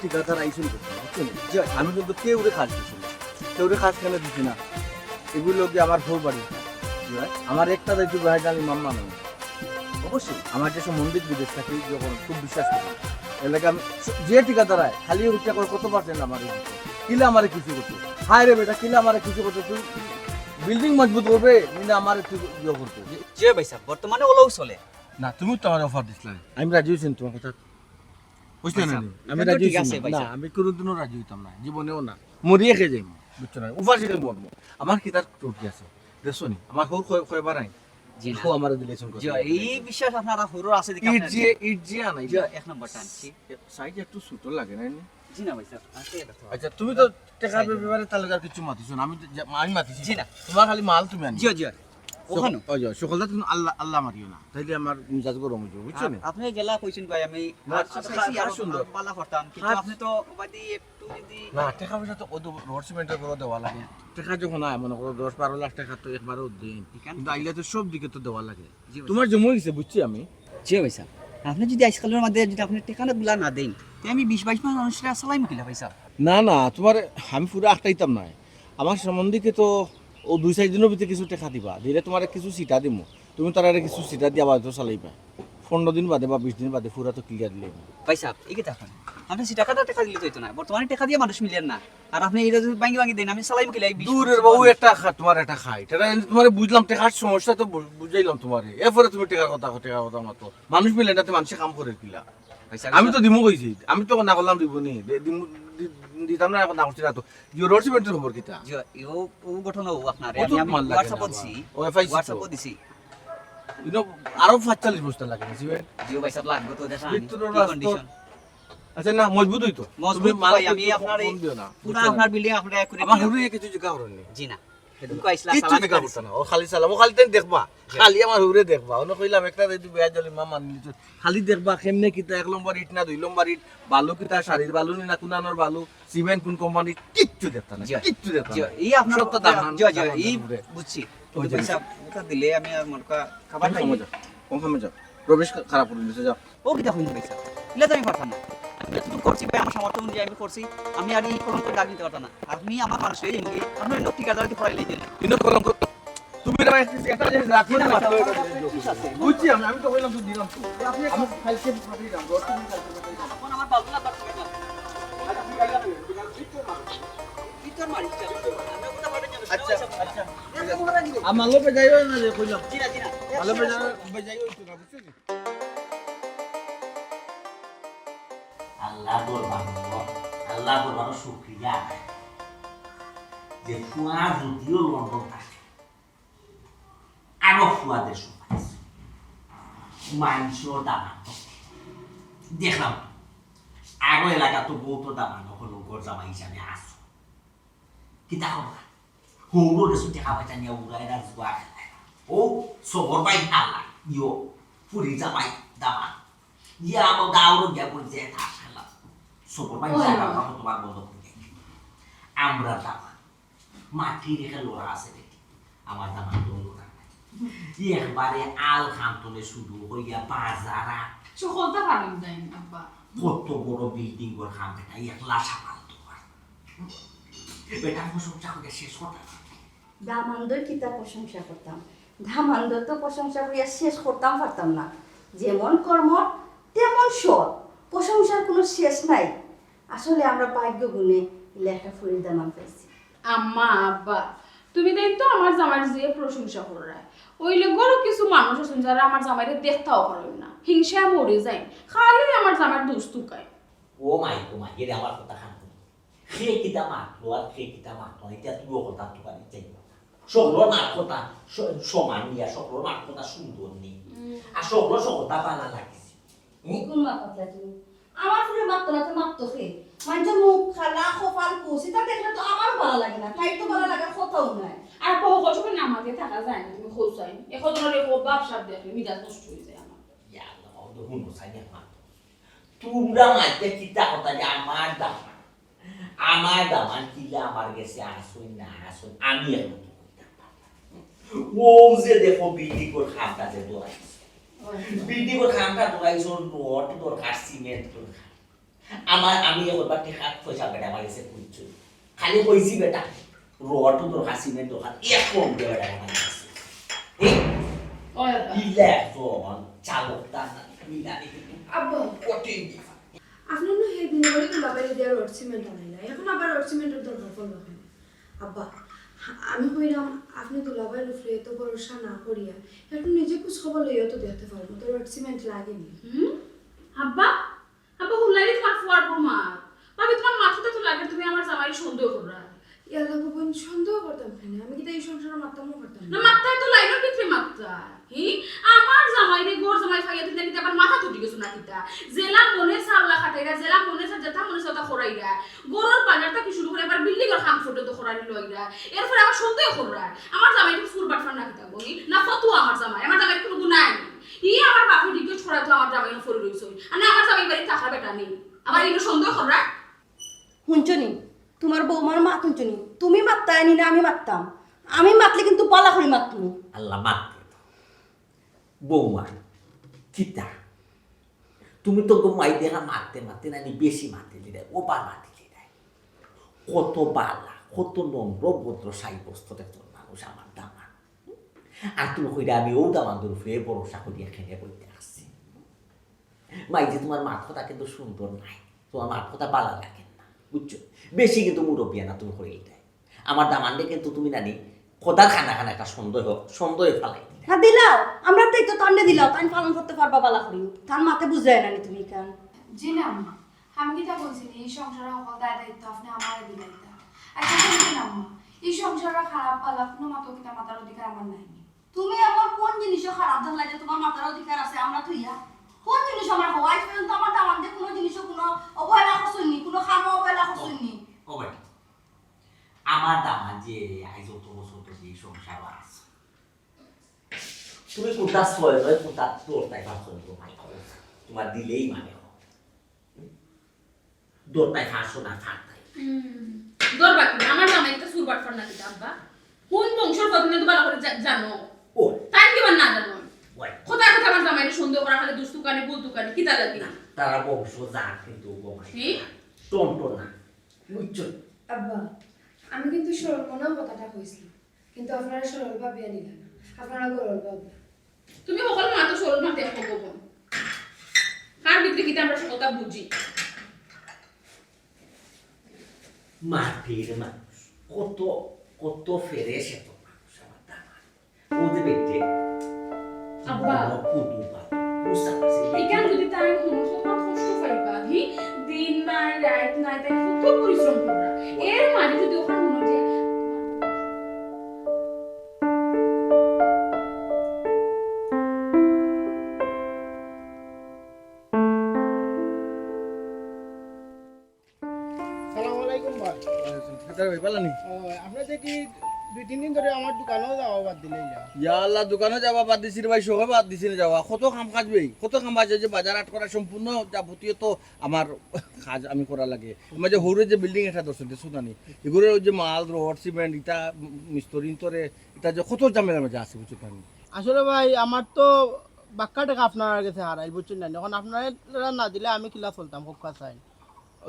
ঠিকাদার আইসুন বুঝছেন আমি কিন্তু কেউরে খাস দিছি না কেউরে খাস কেন দিছি না এগুলো কি আমার বউ বাড়ি আমার একটা দায়িত্ব ভাই আমি মাম্মা নয় অবশ্যই আমার যেসব মন্দির বিদেশ থাকি যখন খুব বিশ্বাস করি এলাকা আমি যে ঠিকাদার আয় খালি উঠটা করে কত পার্সেন্ট আমার কিলে আমার কিছু করতো হায় রে বেটা কিলে আমার কিছু করতো তুই বিল্ডিং মজবুত করবে না আমার একটু ইয়ে করতো জি ভাই সাহেব বর্তমানে ওলাও চলে না তুমি তো আমার অফার দিছিলে আমি রাজি হয়েছি তোমার কথা বুঝতে না আমি রাজি হয়েছি না আমি কোনোদিনও রাজি হইতাম না জীবনেও না মরিয়ে খেয়ে যাই বুঝছো না উপাসে মরবো আমার কি তার ত্রুটি আছে দেখছো নি আমার হোর কয়বার নাই জি ও আমার রিলেশন করে এই বিশ্বাস আপনারা হরর আছে দেখে ইট জি আনাই জি এক নাম্বার টানছি সাইজ একটু ছোট লাগে না জি না ভাই স্যার আছে এটা তো আচ্ছা তুমি তো টাকা ব্যাপারে তালগার কিছু মাতিছো না আমি মাতিছি জি না তোমার খালি মাল তুমি আনি জি জি ওখানে ওই যে সকলটা তুমি আল্লাহ আল্লাহ মারিও না তাইলে আমার মিজাজ গরম হইছে বুঝছো না আপনি জেলা কইছেন ভাই আমি চাইছি আর সুন্দর পালা করতাম কিন্তু আপনি তো বাদি একটু যদি না টাকা পয়সা তো ওই রোড সিমেন্টের করে দেওয়া লাগে টাকা যখন আয় মনে করো 10-12 লাখ টাকা তো একবারও দেন কিন্তু আইলে তো সব দিকে তো দেওয়া লাগে তোমার জমা হইছে বুঝছি আমি জি ভাই স্যার আপনি যদি আইসকালের মধ্যে যদি আপনি ঠিকানা গুলা না দেন তাই আমি 20-22 মাস মানুষরা সালাইম কিলা ভাই স্যার না না তোমার আমি পুরো আটটাইতাম না আমার সম্বন্ধীকে তো ও 2-4 দিনের ভিতরে কিছু টাকা দিবা দিলে তোমার কিছু সিটা দিমু তুমি তার কিছু সিটা দিয়া বাদ চালাইবা 15 দিন বাদে বা 20 দিন বাদে পুরা তো ক্লিয়ার দিলে ভাই সাহেব এই কি দেখেন আপনি সি টাকাটা টাকা দিলে তো হইতো না বর্তমানে টাকা দিয়ে মানুষ মিলেন না আর আপনি এটা যদি ভাঙি দেন আমি সালাইম কিলাই দূরের বাবু একটা তোমার একটা খাই এটা তোমার বুঝলাম টাকার সমস্যা তো বুঝাইলাম তোমার এরপরে তুমি টাকার কথা মতো মানুষ মিলে না তো মানুষে কাম করে কিলা আমি তো দিমু কইছি আমি তো না করলাম দিব নি দিতাম না এখন না করছি না তো রোড সিমেন্টের খবর কিটা ও গঠন ও আপনার আমি হোয়াটসঅ্যাপ দিছি হোয়াটসঅ্যাপ দিছি আরো 45 বস্তা লাগে সিমেন্ট জিও ভাই সাহেব লাগবে তো দেখা কি কন্ডিশন আচ্ছা না মজবুত হইতো তুমি ভাই আমি আপনার পুরো আপনার বিল্ডিং আপনি করে আমার হুরে কিছু জায়গা করনি জি না সেদিন কইছলা সালাম করতে না ও খালি সালাম ও খালি তেন দেখবা খালি আমার হুরে দেখবা অন্য কইলাম একটা দিদি বেয়া জলি মামা নিলি খালি দেখবা কেমনে কিতা 1 নম্বর ইট না 2 নম্বর ইট বালু কিতা শাড়ির বালু না কুনানোর বালু সিমেন্ট কোন কোম্পানি কিচ্ছু দেখতা না কিচ্ছু দেখতা না এই আপনার তো দাম জি জি এই বুঝছি তো পয়সা এটা দিলে আমি আর মনকা খাবার খাই কম যাও প্রবেশ খারাপ করে দিছে যাও ও কি দেখুন পয়সা ইলা তো আমি পারতাম না আমি তো করছি ভাই আমার সামর্থ্য অনুযায়ী আমি করছি আমি আর এই কলঙ্ক ডাক দিতে পারতাম না আপনি আমার মানুষ হয়ে গিয়ে আপনি লোক ঠিকাদারকে পড়াইলে দিন কিন্তু কলঙ্ক তুমি না একটা জিনিস রাখো না বুঝছি আমি তো কইলাম তো দিলাম আপনি আমি খাইছে পাঠিয়ে দাও রোড তুমি খাইছে পাঠিয়ে দাও এখন আমার বাবুলা বাচ্চা ভিতর মারি আচ্ছা আচ্ছা আমার লোকে যাইও না যে কইলাম জি না ভালো যাইও তো না বুঝছিস আল্লাহ বলবার শুক্রিয়া যে ফুয়া যদিও লন্ডন থাকে আরো ফুয়াদের সুপারিশ মানুষও দামান দেখলাম আরো এলাকা তো বহুত দামান হলো ঘর জামা হিসাবে আসো কি দেখো না হৌরো রেসু দেখা পয়সা নিয়ে উড়াই রাজুয়া ও সবর বাই আল্লাহ ইয়ো পুরি জামাই দামান ইয়া আমার গাওরো গিয়া বলছে থাকলা সবর বাই জায়গা কথা তোমার বন্ধ করে আমরা দামান মাটি রেখে লোড়া আছে দেখি আমার দামান তো লোড়া একবারে আল খান্তনে শুরু হইয়া বাজারা সকলটা পারেন যাই আব্বা কত বড় বিল্ডিং ওর খাম বেটা একলা সামাল তোমার বেটা প্রশংসা করে শেষ কথা দামান্দর কিতা প্রশংসা করতাম দামান্দর তো প্রশংসা করিয়া শেষ করতাম পারতাম না যেমন কর্ম তেমন সৎ প্রশংসার কোনো শেষ নাই আসলে আমরা ভাগ্য গুণে লেখা ফুলের দামান পাইছি আম্মা আব্বা তুমি দেখ তো আমার জামাইয়ের যে প্রশংসা করে ওইলে গরো কিছু মানুষ আছেন যারা আমার জামাইরে দেখতাও পারেন না হিংসা মরে যায় খালি আমার জামাইয়ের দোষ তুকায় ও মাই এর আমার কথা খান খেয়ে কিতা মারলো আর খেয়ে কিতা মারলো এটা তুইও কথা তো পারি চাই সকল মার কথা সমান নিয়া সকল মার কথা সুন্দর নেই আর সকল সকলটা পালা লাগিছে কোন মা কথা তুমি আমার ফুলে মারতো না তো মারতো খেয়ে মানুষের মুখ খালা খোপাল কুসি তা দেখলে তো আমার ভালো লাগে না তাই তো ভালো লাগে কোথাও নাই আর বহু কষ্ট করে আমাকে থাকা যায় না তুমি খোঁজ চাই এখন তোমার এই ব্যবসার দেখলে মিজাজ নষ্ট হয়ে যায় আমার ইয়া আল্লাহ ও তো হুনো সাই না তোমরা মাঝে কিতা কথা যে আমার দামান কিলা আমার গেছে আসুন না আসুন আমি এখন ও যে দেখো বিল্ডিং করে খামটা যে দৌড়াইছে বিল্ডিং করে খামটা দৌড়াইছো রড দরকার সিমেন্ট দরকার আমি এবার টেকা পয়সা বেটা আমার কাছে খুঁজছো খালি কইছি বেটা রোয়াটো তোর হাসিমের দোকান এক কম দিয়ে বেটা আমার কাছে ইলে ফোন চালক তার মিলানি আব্বা কঠিন আপনার না হে দিন বলে দুলাবাইরে দেওয়ার রড সিমেন্ট আনাইলা এখন আবার রড সিমেন্টের দরকার পড়লো কেন আব্বা আমি কইলাম আপনি দুলাবাইয়ের উপরে এত ভরসা না করিয়া একটু নিজে কুছ খবর লইয়া তো দেখতে পারবো তো রড সিমেন্ট লাগেনি আব্বা আব্বা হুল্লাই তোমার ফুয়ার বৌমা ভাবি তোমার মাথাতে তো লাগে তুমি আমার জামাই সন্দেহ কররা ইয়াল্লা বোন সন্দেহ করতাম কেন আমি কি তাই এই সংসারে মারতামও করতাম না মাথায় তো লাইনের ভিতরে মাত্রা হি আমার জামাই রে গোর জামাই ফাইয়া দিতে দিতে আবার মাথা তুটি গেছ না কিতা জেলা মনে সাল্লা খাটাইরা জেলা মনে সা যেটা মনে সতা খরাইরা গোরর বাজারটা কি শুরু করে এবার বিল্ডিং এর খাম ফটো তো খরাই লইরা এরপরে আবার সন্দেহ কররা আমার জামাই তো ফুল বাটফার না কিতা বলি না ফতুয়া আমার জামাই কোনো গুনাহ নাই ই আমার বাপের রিকোয়েস্ট করা তো আমার জামাই ফরি রইছ আর না আমার জামাই বাড়ি থাকা বেটা নেই আবার এগুলো সন্দেহ কররা শুনছনি তোমার বৌমার মা শুনছনি তুমি মারতাই নি না আমি মারতাম আমি মাতলে কিন্তু পালা করে মারতুম আল্লাহ মারতে বৌমা চিতা তুমি তো মাই দেখা মারতে মারতে নানি বেশি মারতে দিলে ওবার মারতে দিলে কত বালা কত নম্র ভদ্র সাইবস্ত একজন মানুষ আমার দামান আর তুমি কইরা আমি ও দামানদের উপরে ভরসা করিয়া খেলে বইতে আসছি মাই যে তোমার মার কথা কিন্তু সুন্দর নাই তোমার মার কথা বালা লাগে না বুঝছো বেশি কিন্তু মুরব্বিয়া না তুমি করে দেয় আমার দামানকে কিন্তু তুমি নানি খোদার খানা খানা একটা সন্দেহ ফালাই হ্যাঁ দিলাও আমরা তো একটু তান্ডে দিলাও তাই পালন করতে পারবা বালা করি তার মাথে বুঝায় না তুমি কেন জি না আম্মা আমি কি তা বলছি এই সংসারে সকল দায় দায়িত্ব আপনি আমারে দিলাইতা আচ্ছা বলছি না আম্মা এই সংসারে খারাপ পালা কোনো মাতো কিতা মাতার অধিকার আমার নাই তুমি আমার কোন জিনিসও খারাপ থাকলে যে তোমার মাথার অধিকার আছে আমরা তো ইয়া কোন জিনিস আমার হওয়া আজ পর্যন্ত আমার দামানদের কোনো জিনিসও কোনো অবহেলা করছুনি কোনো খামো অবহেলা করছুনি ও ভাই আমার দামা যে আজ অত বছর তো এই সংসার আছে তুমি কোনটা সয় নয় কোনটা তোর তাই ভাবছো ভাই তোমার দিলেই মানে দোরটাই ফাঁসো না থাকতাই দর বাকি আমার জামাই একটা সুর বাটফার না কিতা আব্বা কোন বংশের কথা তো ভালো করে জানো ও তাই কি না জানো ওই কোথায় কোথায় আমার জামাইরে সন্দেহ করা খালি দুস্তুকানি বুলতুকানি কিতা লাগি না তারা বংশ যা কিন্তু বোমাই কি টন্টো না বুঝছো আব্বা আমি কিন্তু সরল মনেও কথাটা কইছিলাম কিন্তু আপনারা সরল ভাবিয়া নিলেন না আপনারা গরল ভাববেন তুমি সকল মাতো সরল মাতে হবো বোন কার ভিতরে কিতা আমরা সকলটা বুঝি মাটির মানুষ কত কত ফেরে সে তো মানুষ আমার দামা ওদের বেটে আব্বা কুটু পা বুঝতে পারছি এখান যদি তাই হলো তোমার কষ্ট পাইবা হি দিন নাই রাত নাই তাই কত পরিশ্রম করা এর মাঝে যদি ওখানে মনে যে সালাম আলাইকুম ভাই এটা ভাই পালানি আপনাদের কি 2-3 দিন ধরে আমার দোকানেও যাওয়া বাদ দিলেই যা ইয়া আল্লাহ দোকানে যাওয়া বাদ দিছি রে ভাই সবে বাদ দিছি না যাওয়া কত কাম কাজ ভাই কত কাম কাজ যে বাজার আট করা সম্পূর্ণ যাবতীয় তো আমার কাজ আমি করা লাগে আমার যে হৌরে যে বিল্ডিং এটা দর্শন শুনানি এগুলো ওই যে মাল রড সিমেন্ট ইটা মিস্তরি তরে এটা যে কত ঝামেলা মাঝে আছে বুঝছো আমি আসলে ভাই আমার তো বাক্কা টাকা আপনার কাছে হারাই বুঝছেন না এখন আপনারা না দিলে আমি কিলা চলতাম খুব কাছাই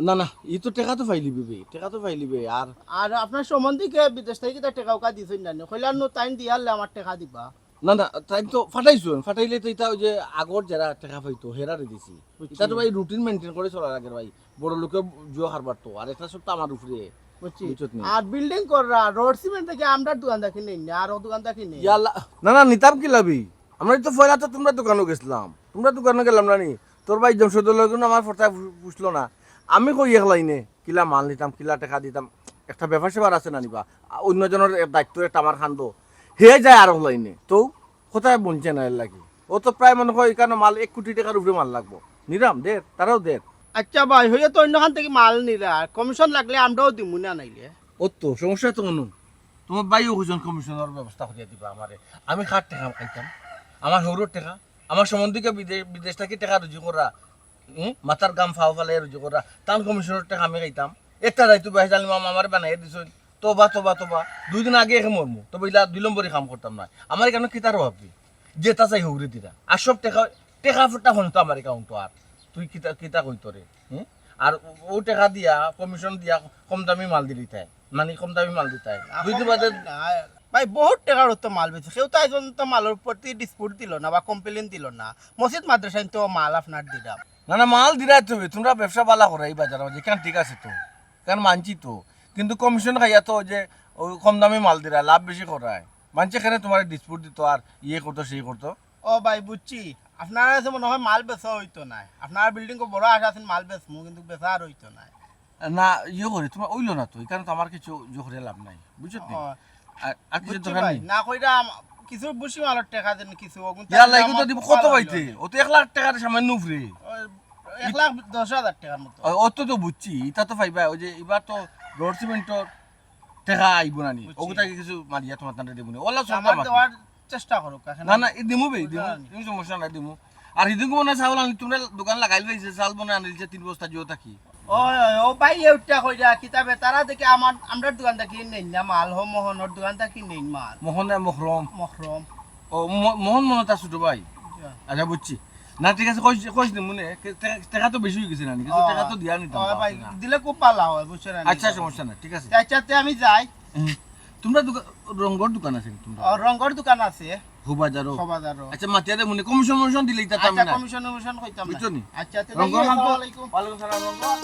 না না ই তো টেকা তো ফাইলিবে বে টেকা তো ফাইলিবে আর আর আপনার সম্বন্ধীকে বিদেশ থেকে কিতা টাকা উকা দিছেন না কইলার নো টাইম দিয়ালে আমার টাকা দিবা না না তাই তো ফাটাইছো ফাটাইলে তো এটা ওই যে আগর যারা টাকা পাইতো হেরারে দিছি এটা তো ভাই রুটিন মেনটেন করে চলার আগে ভাই বড় লোকে জুয়া হারবার তো আর এটা সব তো আমার উপরে বুঝছি বুঝছত নি আর বিল্ডিং কররা রোড সিমেন্ট থেকে আমরা দোকান দেখি নেই আর ও দোকান দেখি নেই ইয়াল্লা না না নিতাম কি লাভি আমরা তো ফয়লা তো তোমরা দোকানে গেছিলাম তোমরা দোকানে গেলাম না নি তোর ভাই জমশদ লগন আমার ফটায় পুষলো না আমি কই একলাইনে কিলা মাল নিতাম কিলা টাকা দিতাম একটা ব্যাপার সেবার আছে না নিবা অন্যজনের দায়িত্ব একটা আমার খান্দ হে যায় আর হলাইনে তো কোথায় বঞ্চে না এর লাগি ও তো প্রায় মনে হয় এখানে মাল 1 কোটি টাকার উপরে মাল লাগবো নিরাম দের তারাও দের আচ্ছা ভাই হইয়া তো অন্যখান থেকে মাল নিলে আর কমিশন লাগলে আমরাও দিমু না নাইলে ও তো সমস্যা তো কোনো তোমার বাইও হুজন কমিশনের ব্যবস্থা করে দিবা আমারে আমি 60 টাকা খাইতাম আমার হৌরর টাকা আমার সম্বন্ধীকে বিদেশ থেকে টাকা রুজি করা মাথার গাম ফাও ফালে রুজি করা তান কমিশনের টাকা আমি খাইতাম একটা দায়িত্ব বাইশ জানি মামা আমার বানাই দিছ তোবা 2 দিন আগে এসে মরমু তবে ইলা 2 নম্বরই কাম করতাম না আমার এখানে কিতার ভাববি যেটা চাই হৌরে দিরা আর সব টাকা ফুটা হন তো আমার একাউন্ট আর তুই কিতা কই তোরে আর ও টাকা দিয়া কমিশন দিয়া কম দামি মাল দিলি তাই মানে কম দামি মাল দিতাই বুঝতে পারতে ভাই বহুত টাকার তো মাল বেচে কেউ তো একজন তো মালের প্রতি ডিসপুট দিল না বা কমপ্লেন দিল না মসজিদ মাদ্রাসায় তো মাল আপনার দিলাম না না মাল দিলাই তুমি তোমরা ব্যবসা পালা করো এই বাজারে যেখানে ঠিক আছে তো কারণ মানছি তো কিন্তু কমিশন খাইয়া তো যে ওই কম দামি মাল দিলা লাভ বেশি করায় মানছি এখানে তোমার ডিসপুট দিত আর ইয়ে করতো সেই করতো ও ভাই বুঝছি আপনার কাছে মনে হয় মাল বেচা হইতো না আপনার বিল্ডিং বড় আশা আছেন মাল বেচমু কিন্তু বেচা আর হইতো না না ইয়ে করি তোমার ওইলো না তো এই কারণে তো আমার কিছু ইয়ে করে লাভ নাই বুঝছো নি আর কিছু দরকার নেই না কইরা কিছু বুঝি মালের টাকা দেন কিছু ইয়াল্লা এগুলো তো দিব কত পাইতে ও তো 1 লাখ টাকার সামান্য ফ্রি 1,10,000 টাকার মতো অত তো বুঝছি এটা তো পাইবা ওই যে এবার তো রোড সিমেন্টর টাকা আইব না নি ওগুতাকে কিছু মারিয়া তোমার তান্ডে দেবনি ওলা সব আমার দেওয়ার চেষ্টা করো না না এই দিমু বে দিমু তুমি সমস্যা নাই দিমু আর ইদিন কোন চাউল আনি তোমরা দোকান লাগাইল রইছে চাউল বনে আনিলছে 3 বস্তা জিও থাকি ও ভাই এইটা কইরা কিতাবে তারা দেখে আমার আমরা দোকান থেকে নেই না মাল হো মোহনের দোকান থেকে নেই মাল মোহনে মখরম ও মোহন মনতা ছোট ভাই আচ্ছা বুঝছি না ঠিক আছে কইস দিমু নে টাকা তো বেশি হয়ে গেছে না কিছু টাকা তো দিয়া নিতাম ভাই দিলে খুব পালা হয় বুঝছেন আচ্ছা সমস্যা নাই ঠিক আছে আচ্ছা আমি যাই তোমরা রঙ্গর দোকান আছে তোমরা রঙ্গর দোকান আছে হুবাজারো হুবাজারো আচ্ছা মাতিয়ারে মনে কমিশন দিলে এটা আমি আচ্ছা না কমিশন কইতাম না বুঝছো নি আচ্ছা রঙ্গর মান তো আসসালামু আলাইকুম ওয়ালাইকুম সালাম রঙ্গর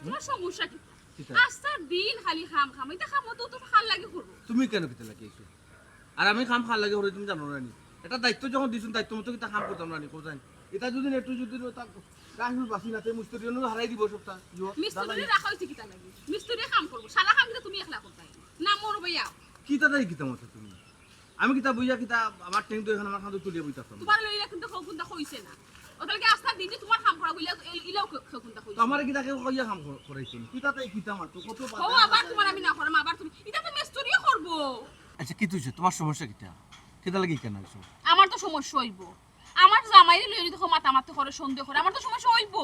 তোমার সমস্যা কি আস্তার দিন খালি খাম এটা খামো তো তো ভাল লাগে করব তুমি কেন কিতে লাগিয়েছো আর আমি খাম খাল লাগে হরে তুমি জানো না নি এটা দায়িত্ব যখন দিছুন দায়িত্ব মতো কিতা খাম করতাম না নি কোজান এটা যদি একটু যদি তা রাহুল বাসি নাতে মুস্তারিও হারাই দিব সবটা মিস্ত্রি রাখা হইছে কিতা লাগে মিস্ত্রি কাম করব সারা কাম কিতা তুমি একলা করতাই না মোর ভাইয়া কিতা দাই কিতা মতো তুমি আমি কিতা বুইয়া কিতা আমার টেং তো এখন আমার খান তুলিয়ে বইতাম তোমার লইলা কিন্তু কোনটা কইছে না ওটাকে আস্তা দিনে তোমার কাম করা হইলা ইলাও কোনটা কইছে আমার কিতা কে কইয়া কাম করাইছো কিতা তাই কিতা মার তো কত ও আবার তোমার আমি না করম আবার তুমি এটা তো মিস্ত্রিও করব আচ্ছা কি তুইছে তোমার সমস্যা কিতা কিতা লাগি কেন আইছো আমার তো সমস্যা হইব আমার জামাইরে লইলি তো মাতামাতি করে সন্দেহ করে আমার তো সমস্যা হইব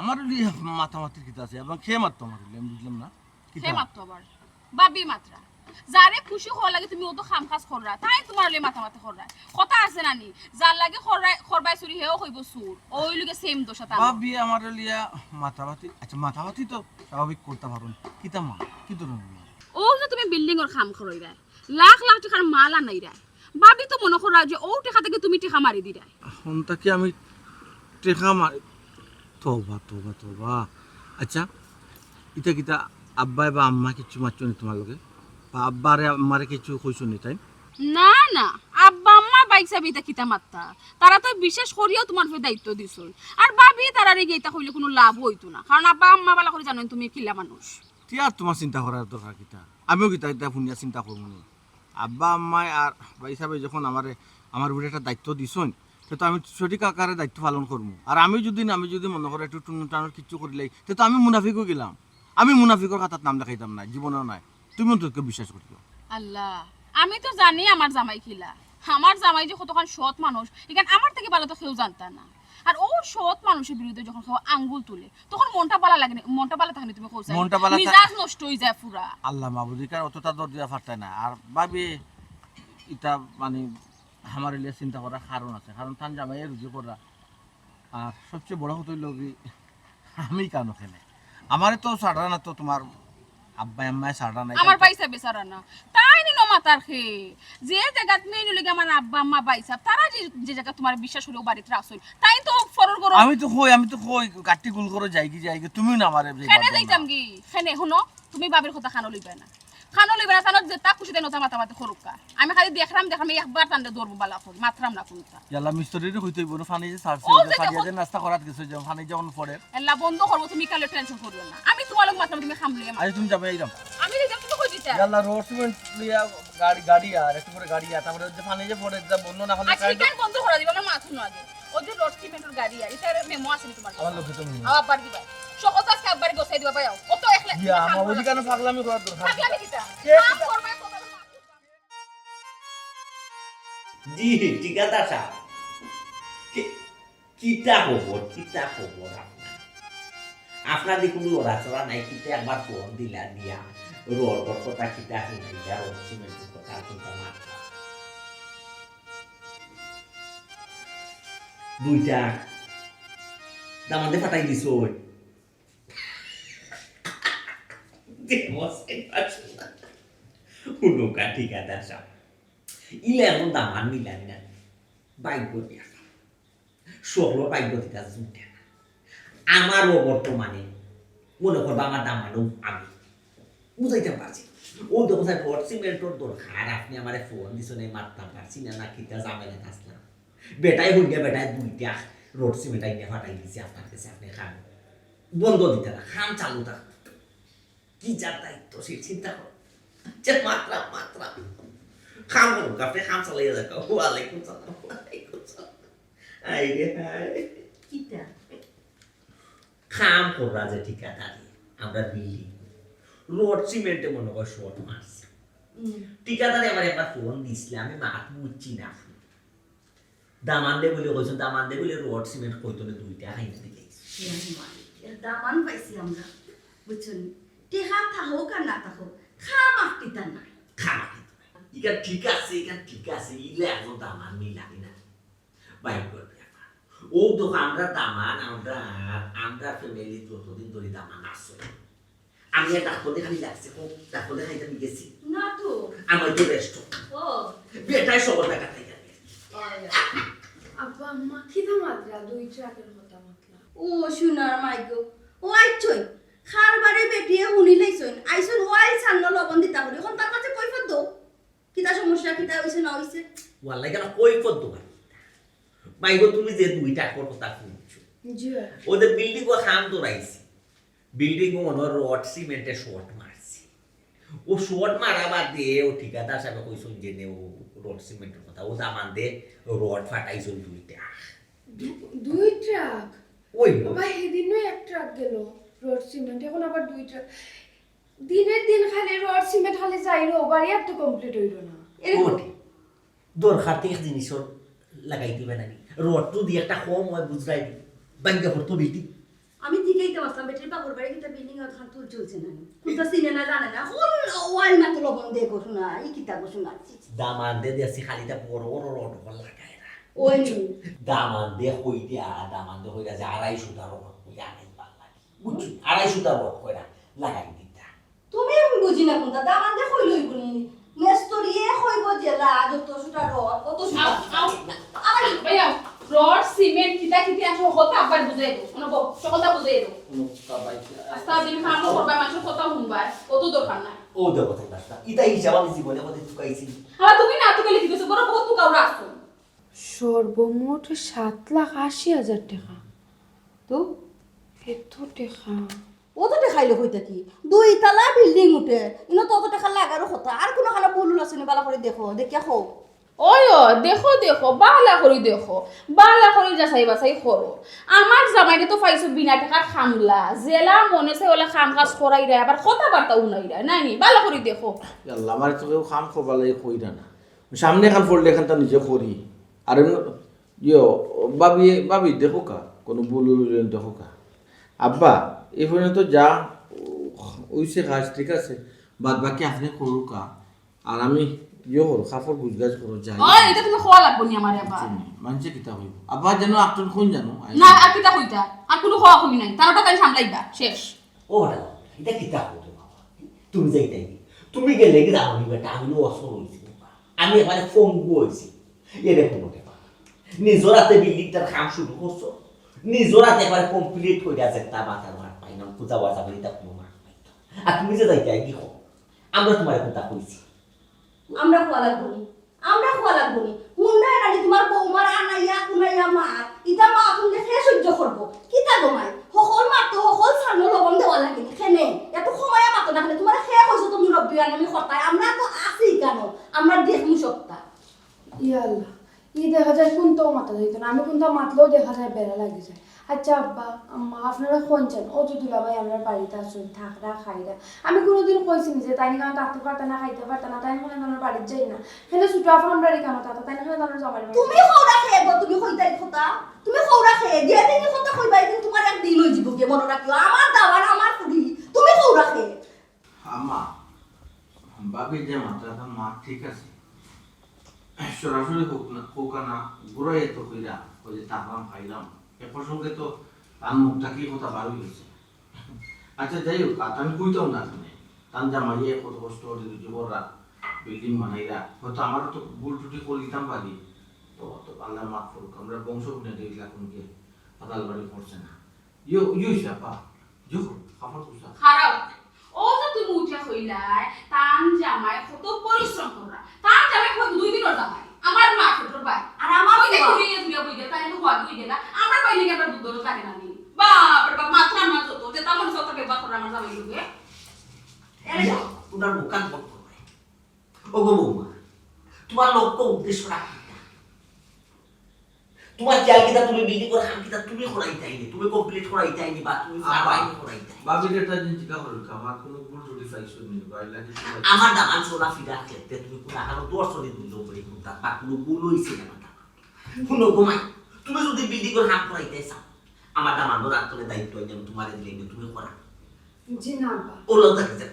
আমার লিয়া মাতামাতির কিতা আছে এবং খেয়ে মারতো আমার আমি বুঝলাম না কে মাত্র আবার বাবি মাত্রা যারে খুশি হওয়া লাগে তুমি ও তো খাম কাজ কররা তাই তোমার লে মাতামাতি কররা কথা আছে নানি যার লাগে খরবাই চুরি হেও হইব সুর ওই লগে সেম দোষা তা বাবি আমার লিয়া মাতামাতি আচ্ছা মাতামাতি তো স্বাভাবিক করতে পারুন কিতা মা কি ধরনের ও যে তুমি বিল্ডিং এর খাম করইরা লাখ লাখ টাকার মাল আনাইরা বাবি তো মনে করা যে ও টাকা থেকে তুমি টাকা মারি দিরা হন্তা কি আমি টাকা মারি তোবা আচ্ছা ইটা কিতা আব্বাই বা আম্মা কিছু মারছো নি তোমার লগে বা আব্বারে আম্মারে কিছু কইছো নি তাই না না আব্বা আম্মা বাইক চাবিটা কিতা মাত্তা তারা তো বিশেষ করিয়াও তোমার উপর দায়িত্ব দিছল আর বাবি তারা রেগে এটা কইলে কোনো লাভ হইতো না কারণ আব্বা আম্মা বালা করে জানেন তুমি কিলা মানুষ কি আর তোমার চিন্তা করার দরকার কিতা আমিও কিতা এটা শুনিয়া চিন্তা করবো না আব্বা আম্মাই আর ভাই সাহেব যখন আমার উপরে একটা দায়িত্ব দিছন তো আমি সঠিক আকারে দায়িত্ব পালন করবো আর আমি যদি মনে করে একটু টুনটানোর কিছু করিলাই তো আমি মুনাফিকও গেলাম আমি মুনাফিকর খাতার নাম দেখাইতাম না জীবনেও নাই তুমিও তোকে বিশ্বাস করিও আল্লাহ আমি তো জানি আমার জামাই খিলা আমার জামাই যে কতক্ষণ সৎ মানুষ এখানে আমার থেকে ভালো তো কেউ জানতা না আর ও সৎ মানুষের বিরুদ্ধে যখন কেউ আঙ্গুল তুলে তখন মনটা ভালো লাগে না মনটা ভালো থাকে না তুমি কইছো মিজাজ নষ্ট হয়ে যায় পুরা আল্লাহ মাহবুদিকার অতটা দর দিয়া ফারতাই না আর ভাবি এটা মানে আমার লিয়ে চিন্তা করার কারণ আছে কারণ তান জামাইয়ের রুজি করা আর সবচেয়ে বড় হতো লোক আমি কেন খেলে আমারে তো সাড়া না তো তোমার আব্বা আম্মায় সাড়া নাই আমার পয়সা বেচারা না তাই নি না মাতার খে যে জায়গা মেইন লাগে আমার আব্বা আম্মা পয়সা তারা যে জায়গা তোমার বিশ্বাস হলো বাড়িতে রাসল তাই তো ফরর করো আমি তো কই কাটি গুল করে যাই কি তুমিও না আমারে কেনে যাইতাম কি কেনে শুনো তুমি বাবির কথা খানো লইবে না তানো যে তা খুশি দেন ওটা মাতামাতি করুকা আমি খালি দেখরাম একবার টান্ডে দৌড়বো বালা করি মাত্রাম না কোনটা ইয়ালা মিস্ত্রিরে হইতই বনো ফানি যে সারছে যে ফানিয়া যে নাস্তা করাত গেছে যে ফানি যখন পড়ে এলা বন্ধ করব তুমি কালে টেনশন করিও না আমি তোমার লগ মাত্রাম তুমি খামলি আজ তুমি যাবে এইরাম আমি যাইতাম তুমি কই দিতা ইয়ালা রোড সিমেন্ট লিয়া গাড়ি আর একটু করে গাড়ি আর তারপরে যে ফানি যে পড়ে যা বন্ধ না হলে আচ্ছা কেন বন্ধ করে দিবা আমার মাথা না আগে ও যে রোড সিমেন্টের গাড়ি আর এটা মেমো আছে তোমার আমার লোকে তুমি আবার দিবা সকতা কাবার গোছাই দিবা ভাইও কত একলা ইয়া আমার ওই কেন পাগলামি করার দরকার পাগলামি কিটা জি ঠিকাদার সাহেব কিতা খবর আপনার দেখুন লড়াচড়া নাই কিতা একবার ফোন দিলা দিয়া রোড কথা কিতা শুনাইয়া রোড সিমেন্টের কথা চিন্তা মাত্রা দুইটা দামাতে ফাটাই দিছ উনুকা ঠিকাদার সাহেব ইলে এমন দামান মিলান না ভাগ্য দিয়া সকল ভাগ্য দিতা জুটে না আমারও বর্তমানে মনে করবো আমার দামানো আমি বুঝাইতে পারছি ও দেখো স্যার রড সিমেন্টর দরকার আপনি আমার ফোন দিছো না মারতাম পারছি না না কিতা জামেলা আসলাম বেটাই হইয়া বেটাই দুইটা রড সিমেন্ট আইনে ফাটাই দিছি আপনার কাছে আপনি খান বন্ধ দিতে না খান চালু থাক কি যার দায়িত্ব সে চিন্তা করো যে মাত্রা খাম করুক আপনি খাম চালাইয়া যাক ওয়ালাইকুম সালাম আই রে কিতা খাম কররা যে ঠিকাদারি আমরা বিল্ডিং রোড সিমেন্টে মনে কর শর্ট মারছি ঠিকাদারি আমার একবার ফোন দিছিলে আমি মাত বুঝছি না দামানদে বলে কইছেন দামানদে বলে রোড সিমেন্ট কইতনে দুইটা খাইতে দিলে দামান পাইছি আমরা বুঝছেন টেহা থাকো আর না থাকো খামাক কিতা না খামা ইকা ঠিক আছে ইলে এখন দামান মিলাই না বাইক করবে ও তো আমরা দামান আমরা ফ্যামিলি যতদিন ধরে দামান আসছে আমি ডাক্তার দেখানি লাগছে ডাক্তার দেখাইতে আমি গেছি না তো আমার তো রেস্ট ও বেটাই সবার টাকা থেকে আব্বা আম্মা কিতা মাত্রা 2 ট্রাকের কথা মাত্রা ও সোনার মাইগো ও আইছই খারবারে বেটিয়ে হুনি লাইছই আইছন ওয়াই ছান্ন লবণ দিতা বলি এখন তার কাছে কইফত দো কিতা সমস্যা কিতা হইছে না হইছে ওয়াল্লাই কেন কই পদ্ম মাইগো তুমি যে দুইটা কথা শুনছো জি ওদের বিল্ডিং ও খাম দৌড়াইছি বিল্ডিং ও রড সিমেন্টে শর্ট মারছি ও শর্ট মারা বাদ দিয়ে ও ঠিকাদার সাহেব কইছেন যে ও রড সিমেন্টের কথা ও দামান দে রড ফাটাইছেন দুইটা 2 ট্রাক ওই বাবা সেদিনও 1 ট্রাক গেল রড সিমেন্ট এখন আবার 2 ট্রাক দিনের দিন খালি রড সিমেন্ট খালি যাইলো বাড়ি আর তো কমপ্লিট হইল না এরকম দরকার থেকে জিনিস লাগাই দিবে নাকি রড তো দিয়ে একটা কম হয় বুঝরাই দি বাঙ্গা করতো বেটি আমি জিগাইতে পারতাম বেটির বাবুর বাড়ি কিতা বিল্ডিং আর খান তুল চলছে না কোনটা সিনে না জানে না হল ওয়াল মাত্র লবণ দে গো শোনা ই কিতা গো শোনা দামান দে দেশি খালিটা বড় বড় রড হল লাগায় না ওই দামান দে হই দিয়া দামান দে হই যা 250 টাকা রড কইয়া আনে পাল্লা বুঝছি 250 টাকা রড কইরা লাগাই দিতা তুমি বুঝি না কোনটা দামান দে কই লই গুনি মেস্তরিয়ে কইব জেলা যত সুটা রড কত সুটা আই ভাইয়া রড সিমেন্ট কিতা কিতা আসো কথা আবার বুঝাই দাও অনুভব সকলটা বুঝাই দাও আস্তা দিন খানো করবা মাছ কথা হুনবা কত দরকার না ও দেখো তাই ইতা হিসাব আমি জীবনে আমাদের চুকাইছি হ্যাঁ তুমি না তো গেলে দিতেছো বড় বহুত তো কাউরা আসছো সর্বমোট 7,80,000 টাকা তো এত টাকা ও তো দেখাইলো কইতা কি 2 তলা বিল্ডিং উঠে ইনো তো টাকা লাগারও কথা আর কোন খানা বলুল আছে নি বালা করে দেখো দেখিয়া খাও ওই দেখো বালা করি যাচাই বাছাই করো আমার জামাইকে তো পাইছো বিনা টাকার খামলা জেলা মনে চাই ওলা খাম কাজ করাই রে আবার কথা বার্তা উনাই রে নাই বালা করি দেখো আল্লাহ আমার তো কেউ খাম খোবালাই কইরা না সামনে খান ফোল্ড এখান তা নিজে করি আর বাবি দেখো কা কোনো ভুল দেখো কা আব্বা এই পর্যন্ত যা ওইসে কাজ ঠিক আছে বাদ বাকি আপনি করুকা আর আমি করো কাপড় গুজগাজ করো যাই এটা তুমি খোয়া লাগবো নি আমার আবার মানুষে কিতা হইব আব্বা যেন আপনি কোন জানো না আর কিতা কইতা আর কোনো খোয়া কই নাই তারটা তাই সামলাইবা শেষ ও এটা কিতা হতো বাবা তুমি যাইতাই তুমি গেলে কি রাহনি বেটা আমি অসর হইছি আমি এবারে ফোন হইছি এরকম হতে পারে নিজের হাতে বিল্ডিংটার কাম শুরু করছো নিজের হাতে এবারে কমপ্লিট হয়ে আছে তা মাথার মার পাই না পূজা বাজা বলি তা কোনো মার পাই আর তুমি যে যাইতাই কি হো আমরা তোমার কথা কইছি আমরা খোয়া লাগবো নি হুন্ডা এরালি তোমার বৌমার আনাইয়া কুনাইয়া মা ইটা মা তুমি খেয়ে সহ্য করবো কিতা গমাই সকল মাতো সকল সামনে লবণ দেওয়া লাগে খেনে এত সময় মাতো না খেলে তোমার খেয়ে কইছো তুমি রব্বি আনমি খতাই আমরা তো আছি কেন আমরা দেখমু সপ্তাহ ইয়া আল্লাহ ই দেখা যায় কোনটাও মাথা যাইতো না আমি কোনটা মাতলেও দেখা যায় বেড়া লাগে যায় আচ্ছা আব্বা আম্মা আপনারা কোনছেন ও তো দুলাভাই আমরা বাড়িতে আসুন থাকরা খাইরা আমি কোনোদিন কইছি না যে তাই না থাকতে পারতে না খাইতে পারতে না তাই না আমার বাড়িতে যাই না হেলে ছুটো আপনার বাড়ি কেন থাকতে তাই না আমার জামাই বাড়ি তুমি খৌরা খেয়ে গো তুমি কইতাই কথা তুমি খৌরা খেয়ে যে দিন কথা কইবা দিন তোমার একদিন হই যাব কে মনে রাখিও আমার দাওয়ার আমার পুরি তুমি খৌরা খেয়ে আমা বাবি যে মাত্রাটা মা ঠিক আছে সরাসরি হোক না ঘুরাই তো কইরা ওই যে তাকলাম খাইলাম এ প্রসঙ্গে তো তার মুখটা কি কথা বার হয়েছে আচ্ছা যাই হোক আমি কইতাম না এখানে তার জামাইয়ে কত কষ্ট করে যুবরা বিল্ডিং বানাইরা হয়তো আমারও তো ভুল টুটি করে দিতাম পারি তো আল্লাহ মাফ করুক আমরা বংশ গুনে দিয়েছিলাম কোনকে পাতাল বাড়ি পড়ছে না ইয়ে হিসাবা যুগ আমার কুসা খারাপ ও যে তুমি উঠে হইলাই তান জামাই কত পরিশ্রম করা তান জামাই কত 2 দিনের জামাই আমার মা ছোটর ভাই আর আমার ওই দেখো নিয়ে তুমি বই দে তাই তো হওয়া দুই দিলা আমরা পাইলে কি আমরা দুধ লাগে না নি বাপ রে বাপ মাত্রা মাত্র তো যে তামন সত ব্যবহার করে আমার জামাই লগে তোমার মুখান বন্ধ করবে ও গো বৌমা তোমার লক্ষ্য উদ্দেশ্যটা কি তোমার চাল কিটা তুমি বিলি করে হাম কিটা তুমি করাই চাইনি তুমি কমপ্লিট করাই চাইনি বা তুমি বাইরে করাই চাইনি বাবির একটা জিনিস চিন্তা করো আমার কোনো ভুল টুটি পাইছো নি বাইলা কি আমার দামান সোলা ফিরা খেতে তুমি কোন আকানো দর্শনে দিল করে কোনটা বা কোনো ভুল হইছে না মাথা কোনো ঘুমাই তুমি যদি বিলি করে হাম করাইতে চাও আমার দামান রাখতে দায়িত্ব যেন তোমারে দিলে তুমি করা জি না আব্বা ওলো থাকে যা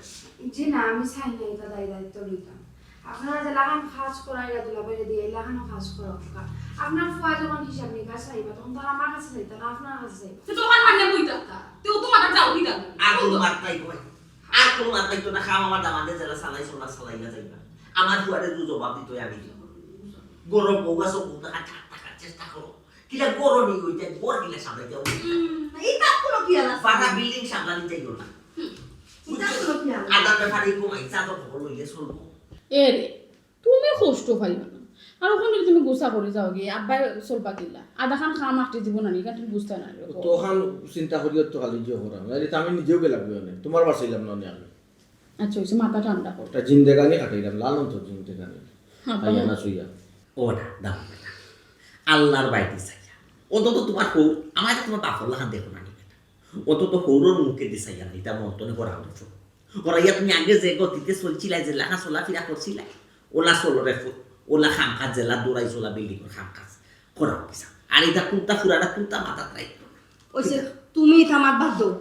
জি না আমি চাই না এটা দায়িত্ব লইতাম আপনারা যে লাগান কাজ করাইরা দুলাভাইরে দিয়ে লাগানো কাজ করা আপনার ফুয়া যখন হিসাব নিকাশ চাইবা তখন তারা আমার কাছে চাইতা না আপনার কাছে চাইবা তো তোমার মানে বই দাতা তো তোমার যাও কি দাতা আর কোনো মাত্রাই কই আর কোনো মাত্রাই তো না খাম আমার দামানে যারা সালাই সোনা সালাইয়া যাইবা আমার ফুয়ারে দু জবাব দিতে আমি গরম বউগা সব টাকা টাকা চেষ্টা করো কিলা গরমই হইতে বড় কিলা সামনে যাও এটা কোনো কি আলা পাড়া বিল্ডিং সামলানি যাইও না এটা কোনো কি আলা আদার ব্যাপারে কমাই চাদর খবর লইলে চলবো এ রে তুমি কষ্ট পাইবা না আর ওখানে তুমি গুসা করে যাও গিয়ে আব্বাই চলবা দিলা আধা খান খাম আটটি দিব না নি তুমি বুঝতে না তোখান চিন্তা করিও তো খালি যে করা না এটা আমি নিজেও গেলাম না তোমার বাসাইলাম না আমি আচ্ছা ওইসে মাথা ঠান্ডা কর একটা জিন্দেগানি কাটাইলাম লালন তো জিন্দেগানি আইয়া না শুইয়া ওটা দাও আল্লাহর বাইতে চাইয়া অন্তত তোমার হৌ আমার তোমার বাপর লাখান দেখো না নিবে অন্তত হৌরর মুখে দিছাইয়া এটা মন্তনে করা হতো ওরা ইয়া তুমি আগে যে গতিতে চলছিলাই যে লাখা চলা ফিরা করছিলাই ওলা চলরে ওলা খাম কাজ জেলা দৌড়াই চলা বিল্ডিং খাম কাজ করা হইছা আর এটা কুর্তা ফুরাটা কুর্তা মাথা ট্রাই ওইসে তুমি থামার বাদ দাও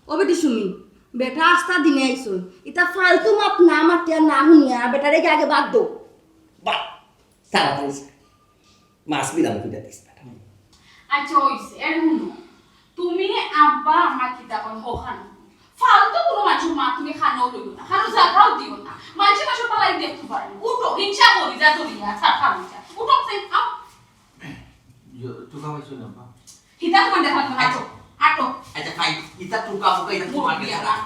ও বেটি সুমি বেটা আস্তা দিনে আইছো এটা ফালতু মাপ না মাতিয়া না হুনিয়া বেটারে কি আগে বাদ দাও বা তাড়াতাড়ি মাছ বিরাম করে দিস আচ্ছা ওইসে এর হুনো তুমি আব্বা আমার কিতা কোন হোখান ফালতু কোনো মানুষের মা তুমি খানো লইও না খানো জায়গাও দিও না মানুষের মাসে পালাই দেখতে পারেন উঠো হিংসা করি যা ধরিয়া ছাড় খাবি যা উঠো সেই আপ তো কামাইছো না বা হিতা তোমার দেখা তো আটো আটো আচ্ছা ফাইন এটা টুকা মুকা এটা তোমার কাছে রাখ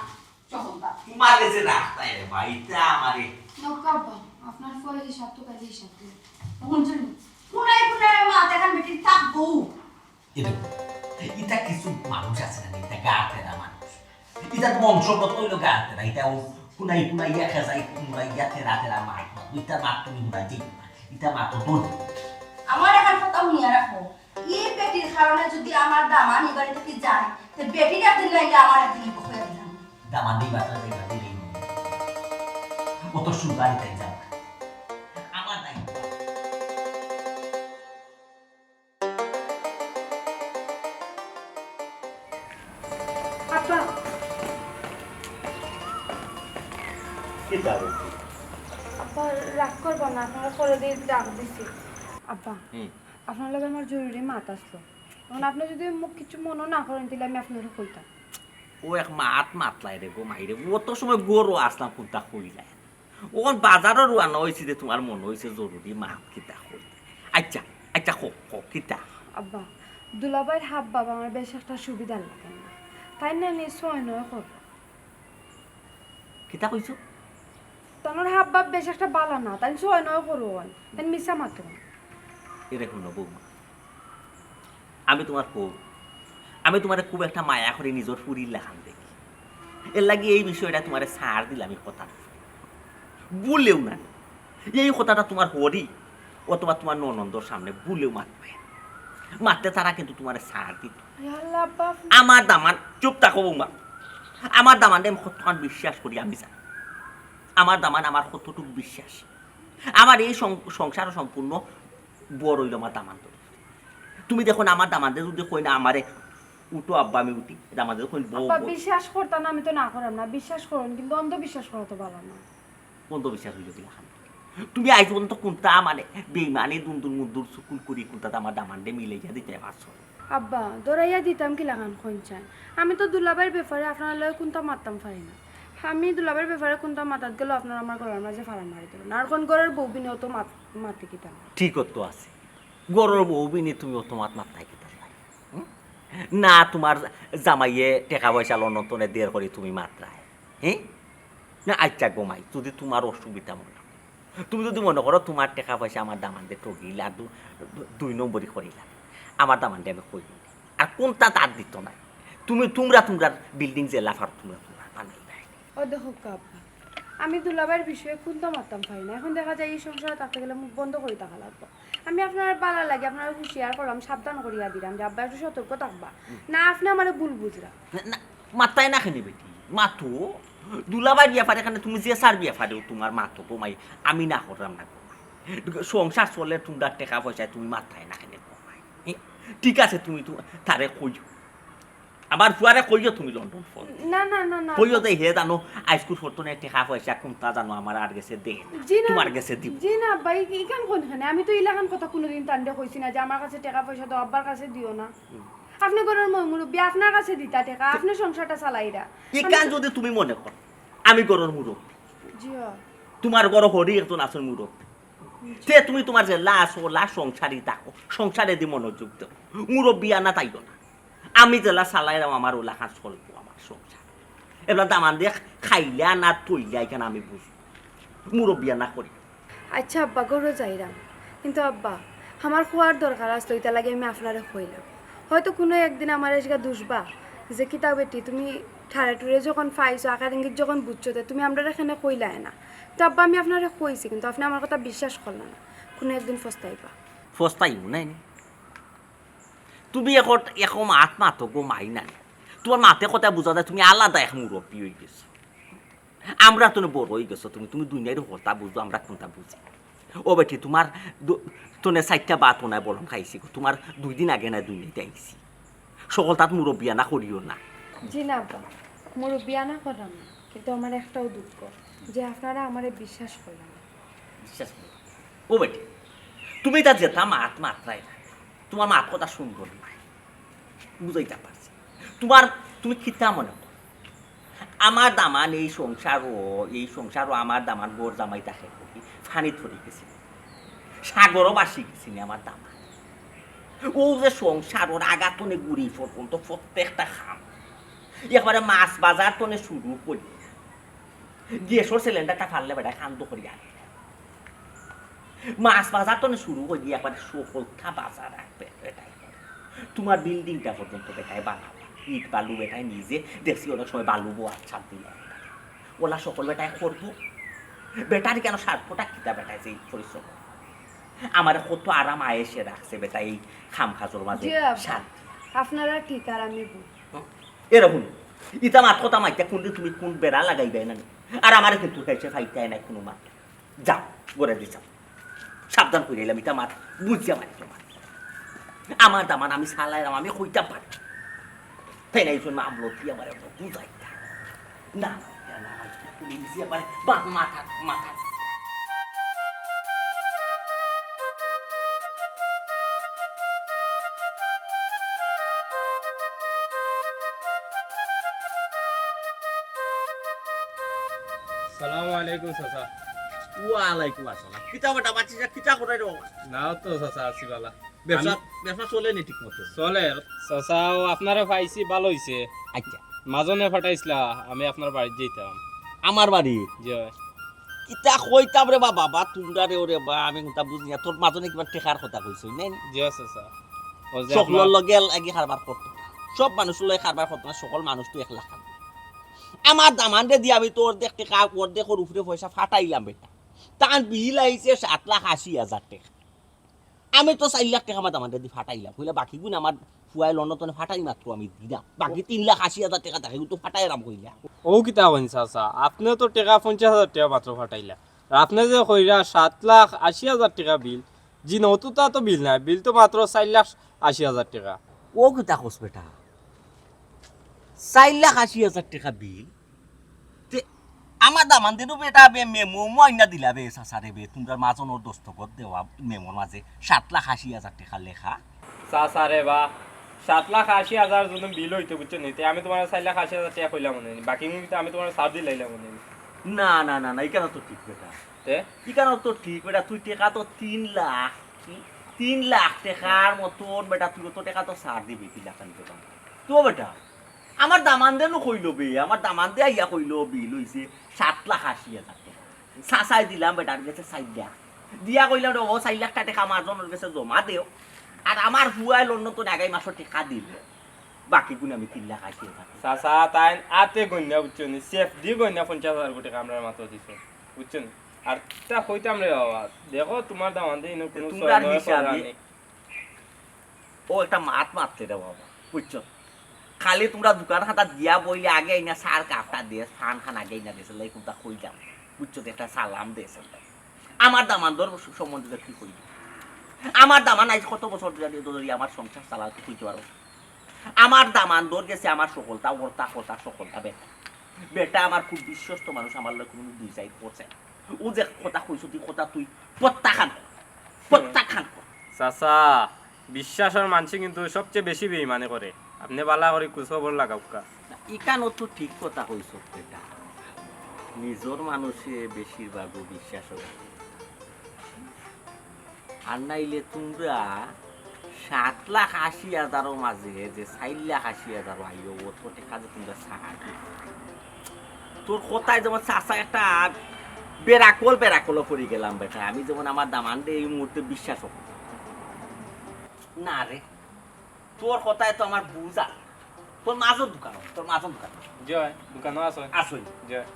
যখন তা তোমার কাছে রাখতা রে ভাই এটা আমারে নৌকা আব্বা আপনার ফুয়া হিসাব তো কাজে হিসাব দিও তখন জানি পুনাই পুনাই মা দেখান বেটি থাকবো এটা কিছু মানুষ আছে না এটা গাতে না মানুষ এটা বংশগত হইলো গাতে না এটা কুনাই কুনাই ইয়া খাজাই কুনাই ইয়া তেরা তেরা মাই এটা মাত তুমি হুনাই দিই এটা মাত তো আমার এখন কথা শুনিয়া রাখো এই বেটির কারণে যদি আমার দামান এই বাড়ি থেকে যায় তো বেটির একদিন লাইলে আমার একদিন হয়ে দিলাম দামান দিই বাতা দেই বাতি দেই অত সুগার তাই যাব আমার দায়িত্ব আব্বা কি দাও আব্বা রাগ করবো না আপনারা করে দিয়ে ডাক দিছি আব্বা আপনার লগে আমার জরুরি মাত আসলো এখন আপনি যদি মুখ কিছু মনে না করেন তাহলে আমি আপনাকে কইতাম ও এক মাত মাতলাই রে গো মাইরে অত সময় গরু আসলাম কুর্তা কইলাই ওখান বাজারও রুয়ানো হয়েছে যে তোমার মনে হয়েছে জরুরি মাত কিতা কই আচ্ছা আচ্ছা হোক হোক কিতা আব্বা দুলাভাইয়ের হাব বাবা আমার বেশ একটা সুবিধা লাগে না তাই না নিশ্চয় নয় করবো কিতা কইছো তোমার হাব বাপ বেশ একটা বালা না তাই সয় নয় করবো তাই মিশা মাত্র এরকম না বৌমা আমি তোমার বউ আমি তোমার খুব একটা মায়া করে নিজের ফুরির লেখান দেখি এর লাগে এই বিষয়টা তোমার ছাড় দিলাম এই কথা বললেও না এই কথাটা তোমার হরি অথবা তোমার ননন্দর সামনে বলেও মারবে মারতে তারা কিন্তু তোমার সার দিত আল্লাহ আব্বা আমার দামান চুপ থাকো বৌমা আমার দামান আমি কতক্ষণ বিশ্বাস করি আমি জানি আমার দামান আমার কতটুকু বিশ্বাস আমার এই সংসার সম্পূর্ণ বড় হইল আমার দামান তুমি দেখো না আমার দামানদের যদি কই না আমারে উঠো আব্বা আমি উঠি দামানদের কই বউ আব্বা বিশ্বাস করতাম না আমি তো না করাম না বিশ্বাস করুন কিন্তু অন্ধবিশ্বাস করা তো ভালো না বন্ধ বিশ্বাস হইল দিলা তুমি আজ পর্যন্ত কোনটা মানে বেইমানে দুন্দুর মুদুর সুকুল করি কোনটা আমার দামানডে মিলে যা দিতে পারছো আব্বা দৌড়াইয়া দিতাম কি লাগান খঞ্চান আমি তো দুলাবাইয়ের ব্যাপারে আপনার লগে কোনটা মারতাম পারি না আমি দুলাবাইয়ের ব্যাপারে কোনটা মাতাত গেল আপনার আমার গলার মাঝে ফাড়ান মারি দেবেন আর কোন ঘরের বউ বিনেও তো মাতি কিতাম ঠিক তো আছে গরর বউ বিনে তুমি তোমার মাথায় কিতা না তোমার জামাইয়ে টাকা পয়সা লন্ডনে দের করে তুমি মাত্রায় হ্যাঁ না আচ্ছা গোমাই যদি তোমার অসুবিধা মনে তুমি যদি মনে করো তোমার টাকা পয়সা আমার দামানদের ঠকিলা 2 নম্বরই করিলা আমার দামানটা আমি কই আর কোনটা তার দিত না তোমরা বিল্ডিং যে লাফার তোমরা বানাই ও দেখো আব্বা আমি দুলাবাইয়ের বিষয়ে কোনটা মারতাম পারি না এখন দেখা যায় এই সংসারে থাকতে গেলে মুখ বন্ধ করে থাকা লাগবে আমি আপনার বালা লাগে আপনার হুঁশিয়ার করলাম সাবধান করিয়া দিলাম যে আব্বা একটু সতর্ক থাকবা না আপনি আমার ভুল বুঝরা না মাথায় না খেলি বেটি মাথো দুলাবাই বিয়া ফারে এখানে তুমি যে সার বিয়া ফারেও তোমার মাথো কমাই আমি না করলাম না সংসার চলে তোমরা টাকা পয়সা তুমি মাথায় না খেলে কমাই ঠিক আছে তুমি তারে কইও আবার ফুয়ারে কইও তুমি লন্ডন ফোন না না না না কইও যে হে জানো আইস্কুল ফটোনে টাকা পয়সা কোনটা জানো আমার আর গেছে দে তোমার গেছে দিব জি না ভাই ইকান কোনখানে আমি তো ইলাখান কথা কোনোদিন তান্ডে কইছি না যে আমার কাছে টাকা পয়সা তো আব্বার কাছে দিও না আপনি ঘরের মুরব্বী আপনার কাছে দিতা টাকা আপনি সংসারটা চালাইরা ইকান যদি তুমি মনে কর আমি ঘরের মুরব্বী জি তোমার ঘর হরি একজন আসল মুরব্বী তে তুমি তোমার যে লাশ ও লাশ সংসারই থাকো সংসারে দি মনোযোগ দাও মুরব্বী আনা তাইও না আমি জেলা চালাইলাম আমার ওলা কাজ চলবো আমার সংসার এবার দামান দিয়ে খাইলে না তৈলে এখানে আমি বুঝি মুরব্বী আনা করি আচ্ছা আব্বা গরু যাইরাম কিন্তু আব্বা আমার খোয়ার দরকার আসতো এটা লাগে আমি আপনারে কইলাম হয়তো কোনো একদিন আমার এসে দুষবা যে কিতা বেটি তুমি ঠাড়ে টুরে যখন পাইছো আকার ইঙ্গিত যখন বুঝছো তুমি আমরা এখানে কইলাই না তো আব্বা আমি আপনারে কইছি কিন্তু আপনি আমার কথা বিশ্বাস করলেন না কোনো একদিন ফস্তাইবা ফস্তাইও নাই তুমি এখন আত্মা তো গো মাই নাই তোমার মাতে কথা বুঝা যায় তুমি আলাদা এক মুরব্বী হয়ে গেছো আমরা তো বড় হয়ে গেছো তুমি দুনিয়ার কথা বুঝো আমরা কোনটা বুঝি ও বেটি তোমার তোনে 4টা বাত নাই বলম খাইছি তোমার 2 দিন আগে না দুনিয়াতে আইছি সকল তাত মুরব্বী আনা করিও না জি না আব্বা মুরব্বী আনা করলাম না কিন্তু আমার একটাও দুঃখ যে আপনারা আমারে বিশ্বাস করলেন না বিশ্বাস করো ও বেটি তুমি তা যেতা মাত্রায় তোমার মাত কথা শুনবো না বুঝাইতে পারছি তুমি খিতা মনে করো আমার দামান এই সংসারও আমার দামান গোর জামাই তাকে ফানি ধরে গেছি সাগরও বাসি গেছি আমার দামান ও যে সংসার ওর আগাতনে গুড়ি পর্যন্ত প্রত্যেকটা খাম একবারে মাছ বাজার তনে শুরু করি গ্যাসের সিলিন্ডারটা ফাললে বেটা খান্দ করি আগে মাছ বাজার তনে শুরু করি একবারে সকলটা বাজার রাখবে এটাই তোমার বিল্ডিংটা পর্যন্ত বেটায় বানাবো ইট বালু বেটায় নিজে দেখছি অনেক সময় বালু বোয়ার ছাদ দিল ওলা সকল বেটায় করবো বেটার কেন স্বার্থটা কিতা বেটায় যে পরিশ্রম আমার কত আরাম আয়েসে রাখছে বেটা এই খাম খাজর মাঝে আপনারা ঠিক আর আমি এরকম ইটা মাত কথা মাইতে কোনদিন তুমি কোন বেড়া লাগাইবে না আর আমার কিন্তু খাইছে ফাইতে নাই কোনো মাত যাও গড়ে দি যাও সাবধান করে এলাম ইটা মাত বুঝছে মারি তোমার আমার দামান আমি সালাইলাম আমি কইটা পারি তাই না এই জন্য আমলো কি আমার বুঝাই না মাথা মাথা সালামু আলাইকুম চাচা ওয়ালাইকুম আসসালাম কিতা বেটা বাচ্চা কিতা করে রে নাও তো চাচা আছি বালা ব্যবসা চলে নি ঠিক মতো চলে চাচা আপনারা পাইছি ভালো হইছে আচ্ছা মাজনে ফাটাইছিলা আমি আপনার বাড়ি যেতাম আমার বাড়ি জি কিতা কইতাম রে বাবা তোমরা রে ওরে বা আমি কোনটা বুঝি না তোর মাজনে কিবা টেকার কথা কইছ নাই জি চাচা সকল লগে আগে খাবার করতো সব মানুষ লগে খাবার করতো না সকল মানুষ তো 1 লাখ আমার দামান রে দি আমি তোর দেখ টেকা কর দেখর উপরে পয়সা ফাটাইলাম বেটা তান বিল আইছে 7,80,000 টাকা আমি তো 4 লাখ টাকা আমার দামানটা দিয়ে ফাটাইলাম কইলা বাকি গুণ আমার ফুয়াই লন্ডনে ফাটাই মাত্র আমি দিলাম বাকি 3,80,000 টাকা থাকে তো ফাটাই রাম কইলা ও কিতা হইন চাচা আপনিও তো টাকা 50,000 টাকা মাত্র ফাটাইলা আর আপনি যে কইরা 7,80,000 টাকা বিল জি নতুতা তো বিল নাই বিল তো মাত্র 4,80,000 টাকা ও কিতা কস বেটা 4,80,000 টাকা বিল তে আমার দামান দিনও বেটা বে মেমো মইনা দিলা বে সাসারে বে তোমরা মাজনের দস্তখত দেওয়া মেমোর মাঝে 7,80,000 টাকা লেখা চাচা রে বা 7,80,000 যদি বিল হইতে বুঝছো নিতে আমি তোমার 4,80,000 টাকা কইলাম মনে নেই বাকি কিন্তু আমি তোমার সার দিলাইলাম মনে নেই না না না না এখানে তো ঠিক বেটা তে এখানে তো ঠিক বেটা তুই টাকা তো 3 লাখ 3 লাখ টাকার মতন বেটা তুই তো টাকা তো সার দিবি 3 লাখ নিতে পারবি তো বেটা আমার দামান দেনও কইল বে আমার দামান দে আইয়া কইল বিল হইছে 7,80,000 টাকা সাসাই দিলাম বেটার কাছে 4 লাখ দিয়া কইলাম ও 4 লাখ টাকা মাজনের কাছে জমা দেও আর আমার হুয়াই লন্ন তো আগাই মাসের টাকা দিবে বাকি গুণ আমি 3,80,000 চাচা তাই আতে গন্যা বুঝছো নি সেফ দি গন্যা 50,000 টাকা আমরা মাত্র দিছে বুঝছো নি আর তা কইতাম রে বাবা দেখো তোমার দাম আনতে ইনো কোনো তোমরা সয় হিসাবে নেই ও একটা মাত মারতে রে বাবা বুঝছো খালি তোমরা দোকান খাতা দিয়া বইলে আগে আইনা সার কাপটা দিয়ে ফান খান আগে আইনা দিয়েছে লাই কোনটা কইলাম বুঝছো একটা সালাম দিয়েছে আমার দামানদর সম্বন্ধে কি কইল আমার দামান আজ কত বছর ধরে আমার সংসার চালাতে কইতে পারো আমার দামানদর গেছে আমার সকলতা ওরতা কথা সকলতা বেটা বেটা আমার খুব বিশ্বস্ত মানুষ আমার লোক কোনো দুই সাইড করছে ও যে কথা কইছ তুই কথা তুই প্রত্যাখ্যান কর চাচা বিশ্বাসের মানুষ কিন্তু সবচেয়ে বেশি বেঈমানি করে আপনি বালা করে খোঁজখবর লাগাউকা ইকানো তো ঠিক কথা কইছ বেটা নিজর মানুষে বেশিরভাগ বিশ্বাস আর নাইলে তোমরা 7,80,000 মাঝে যে 4,80,000 আইও ও তো টাকা যে তোমরা সাহায্য তোর কোথায় যেমন চাষা একটা বেড়াকল করে গেলাম বেটা আমি যেমন আমার দামানটা এই মুহূর্তে বিশ্বাস না রে তোর কথায় তো আমার বুঝা তোর মাজর দোকান জয় দোকানও আছে আসই জয়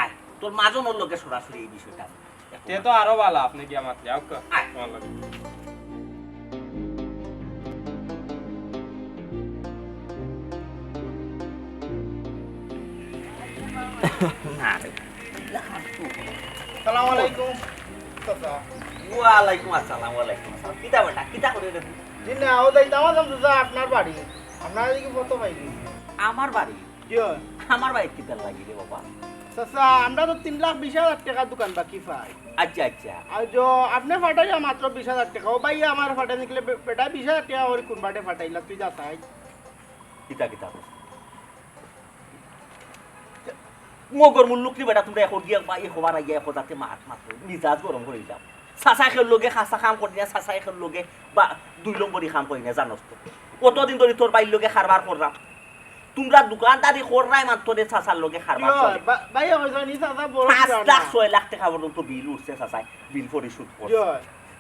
আয় তোর মাজন ওর লোকে সরাসরি এই বিষয়টা তে তো আরো ভালো আপনি কি আমার যাওকা আয়। তোমার লাগে না রে সালাম আলাইকুম চাচা ওয়ালাইকুম আসসালাম কিতা বেটা কিতা করে রে তুই? জি না ও যাইতাম চাচা আপনার বাড়ি আপনার এদিকে কত পাইলি আমার বাড়ি কি হয় আমার বাড়ি কিতা লাগি রে বাবা চাচা আমরা তো 3,20,000 টাকা দোকান বাকি পাই আচ্ছা আচ্ছা আর जो आपने फटाया मात्र 20,000 টাকা ও ভাই আমার ফাটা নিকলে বেটা 20,000 টাকা और কোন বাটে ফাটাইলা তুই যা চাই কিতা কিতা মগর মূল লুকলি বেটা তোমরা এখন গিয়া বা এই খবর আইয়া এখন যাতে মাত্র মিজাজ গরম করে যাও চাচা খেল লগে খাসা কাম করি না চাচা খেল লগে বা 2 নম্বরই কাম করি না জানোস তো কতদিন ধরে তোর বাইর লগে খারবার করলাম তোমরা দোকানদারি কররাই মাত্র রে চাচার লগে খারবার করে ভাই হইছে নি চাচা বড় 5,06,00,000 টাকা পর্যন্ত বিল উঠছে চাচাই বিল পরিশোধ করছে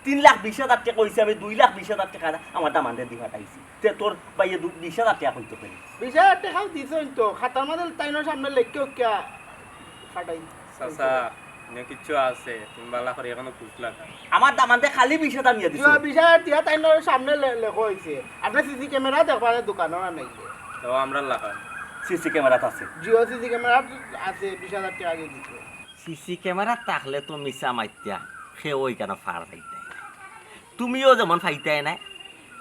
3,20,000 টাকা কইছে আমি 2,20,000 টাকা আমার দামানদের দি ফাটাইছি তে তোর বাইয়ে 20,000 টাকা কইতে পারি 20,000 টাকা দিছন তো খাতার মধ্যে তাইনোর সামনে লেখকে কি ফাটাই চাচা নে কিছু আছে তুমি বালা করে এখনো খুশ লাগা আমার দামানতে খালি 20,000 নিয়ে দিছো 20,000 দিয়া তাইনোর সামনে লেখা হইছে আপনি সিসি ক্যামেরা দেখবারে দোকানও নাই তো আমরা লাগা সিসি ক্যামেরা আছে জিও সিসি ক্যামেরা আছে 20,000 টাকা দিয়ে দিছে সিসি ক্যামেরা থাকলে তো মিছা মাইত্যা সে ওই কেন ফার ফাইতে তুমিও যেমন ফাইতে না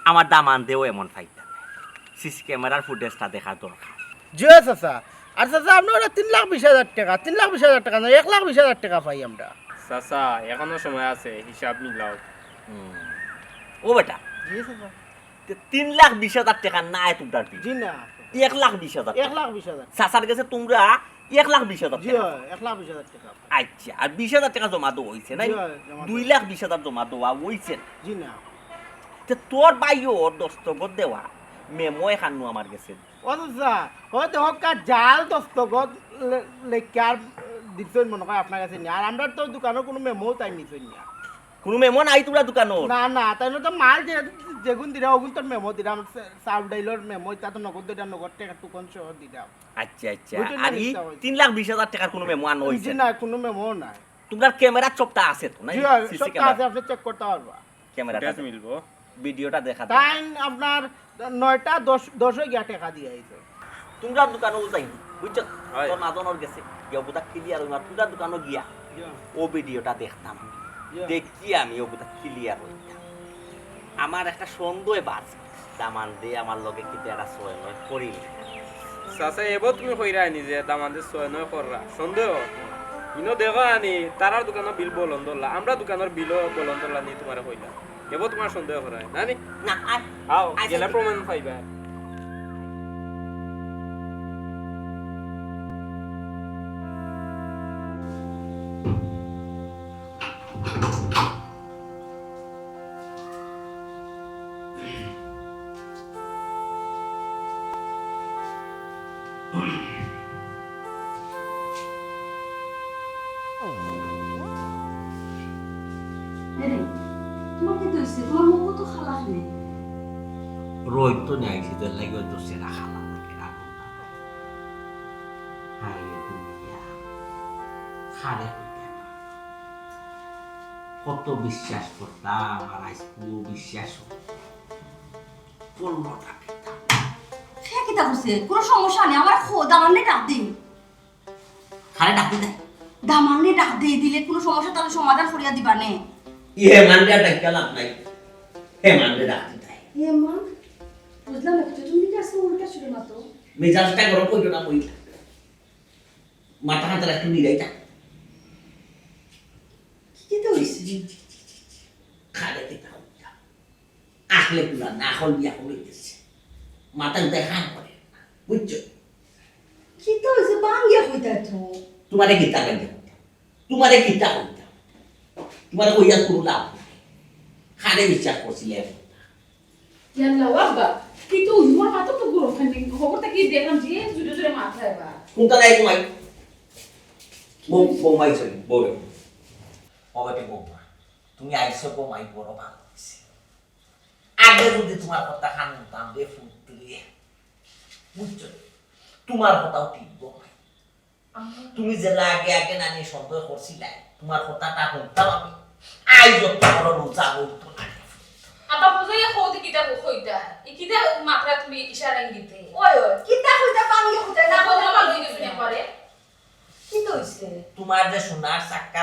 আমার দামান দেও এমন ফাইতে সিসি ক্যামেরার ফুটেজটা দেখা দরকার জিও চাচা আর চাচা আপনি ওরা 3,20,000 টাকা 3,20,000 টাকা না 1,20,000 টাকা পাই আমরা চাচা এখনো সময় আছে হিসাব মিলাও ও বেটা জি চাচা 3,20,000 টাকা নাই তোমার জি না 1,20,000 1,20,000 চাচার কাছে তোমরা 1,20,000 জি টাকা 1,20,000 টাকা আচ্ছা আর 20,000 টাকা জমা দেওয়া হয়েছে নাই জি, জমা 2,20,000 জমা দেওয়া হয়েছে জি না তে তোর বাইও দস্তখত দেওয়া মেমো এখানো আমার কাছে ও চাচা ও দেখো কা জাল দস্তখত লেখার দিছন মনে হয় আপনার কাছে নিয়ে আর আমরা তো দোকানের কোনো মেমো তাই নিছন না কোনো মেমো নাই তোমরা দোকানো না না তাই তো মাল যেগুন দিরা ওগুন তোর মেমো দিলাম সাউথ ডাইলর মেমো তা তো নগদ দিলাম নগদ টাকা টুকন সহ দিলাম আচ্ছা আচ্ছা বুঝতে আর এই পারছি। 3,20,000 টাকার কোনো মেমো আনো হয়েছে জি না কোনো মেমো নাই তোমরা ক্যামেরা চপটা আছে তো নাই জি সিসি সব ক্যামেরা কাছে আপনি চেক করতে পারবা ক্যামেরাটা ফুটেজ মিলবো ভিডিওটা দেখা দাও। তাই আপনার 9টা 10 গিয়া টাকা দিয়ে আইছে তোমরা দোকানও যাই বুঝছো হয়। তোর নাজনের গেছে কেউ বুধা ক্লিয়ার হইবা তোমরা দোকানও গিয়া ও ভিডিওটা দেখতাম দেখি আমি ও বুধা ক্লিয়ার হইতাম আমার একটা সন্দেহ বাজ দামান দিয়ে আমার লগে কিন্তু একটা সয় নয় করিল চাচা এবার তুমি কইরা আনি যে দামানদের 6-9 কররা সন্দেহ ইনো দেখো আনি তারার দোকানের বিল বলন ধরলা আমরা দোকানের বিলও বলন ধরলা নি তোমার কইলা এবার তোমার সন্দেহ করায় না নি না আও গেলা প্রমাণ পাইবা তোমার কি হয়েছে? তোমার মুখ তো খালা খালি। রোহিত তো নেই শীতের লাগে তো সেরা খালা থাকে রাখো হাই দুনিয়া খারে কত বিশ্বাস করতাম আর আজকে বিশ্বাস পূর্ণটা পেতাম সে কি তা হচ্ছে? কোনো সমস্যা নেই, আমার দামান্নে ডাক দিন। খারে ডাকি দেয় দামান্নে ডাক দিয়ে দিলে কোনো সমস্যা তাহলে সমাধান করিয়া দিবা নে। ইয়ে মানটা ডাকি লাভ নাই হে মানটা ডাকি দেয় এ মা বুঝলাম না কিছু তুমি কি আজকে উল্টা ছিল না তো মেজাজটা গরম করছো না বই মাথা হাতের একটু নিরাই থাক কি তো হইছে খালে দিতে হবে আসলে পুরা না হল বিয়া করে দিচ্ছে মাথা দেখা করে বুঝছো কি তো হইছে বাঙ্গিয়া কইতা তো তোমারে গীতা গাইতে তোমারে গীতা কইতা তোমারে কইয়া কোনো লাভ নাই খালে বিশ্বাস করছিলে ইয়াল্লা বাবা কিন্তু তোমার মাথা তো গরম খালি খবরটা কি দেখলাম যে জুড়ে জুড়ে মাথায় বা কোনটা নাই তোমায় বৌমাই চলি বৌরে অবাটি বৌমা তুমি আইসো বৌমাই বড় ভালো হয়েছে আগে যদি তোমার কথা খানতাম রে ফুটলে বুঝছো তোমার কথাও ঠিক বৌমাই তুমি যে আগে আগে নানি সন্দেহ করছিলে তোমার কথাটা শুনতাম আমি আই যত বড় রোজা বলতো না আপা বুঝাইয়া খোদি কিটা কইতা ইকিটা মাত্রা তুমি ইশারা ইঙ্গিতে ওই ওই কিতা কইতা বাঙ্গিয়া কইতা না না কইতা কথা বলতে কিছু না পারে কি তো হইছে? তোমার যে সোনার চাক্কা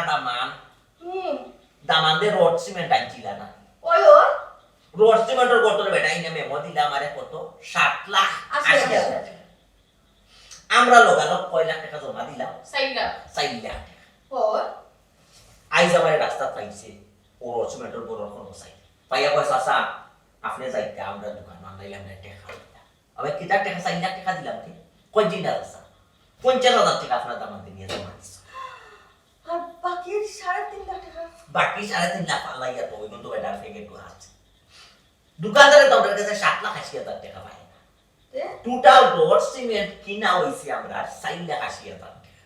দামান দিয়ে রড সিমেন্ট আনছিলা না ওই ওই রড সিমেন্টের কত বেটাই না মেমো দিলা আমারে কত 7,80,000 আমরা লোকালক 6 লাখ টাকা জমা দিলাম সাইলা 4 লাখ ওই আইজ আমার রাস্তা পাইছে ও রড সিমেন্টের বড় কোনো চাই পাইয়া কয় চাচা আপনি যাইতে আমরা দোকান বানাইলাম না টাকা আবার কিটা টাকা 4 লাখ টাকা দিলাম কি কয় জিনা আছে 50,000 টাকা আপনার দাম দিয়ে জমা দিছে আর বাকি 3.5 লাখ টাকা বাকি 3.5 লাখ পালাইয়া তো ওই কিন্তু এটা ফেকে তো আছে দোকানদারে তো ওদের কাছে 7,80,000 টাকা পায় না টোটাল রড সিমেন্ট কিনা হইছে আমরা 4,80,000 টাকা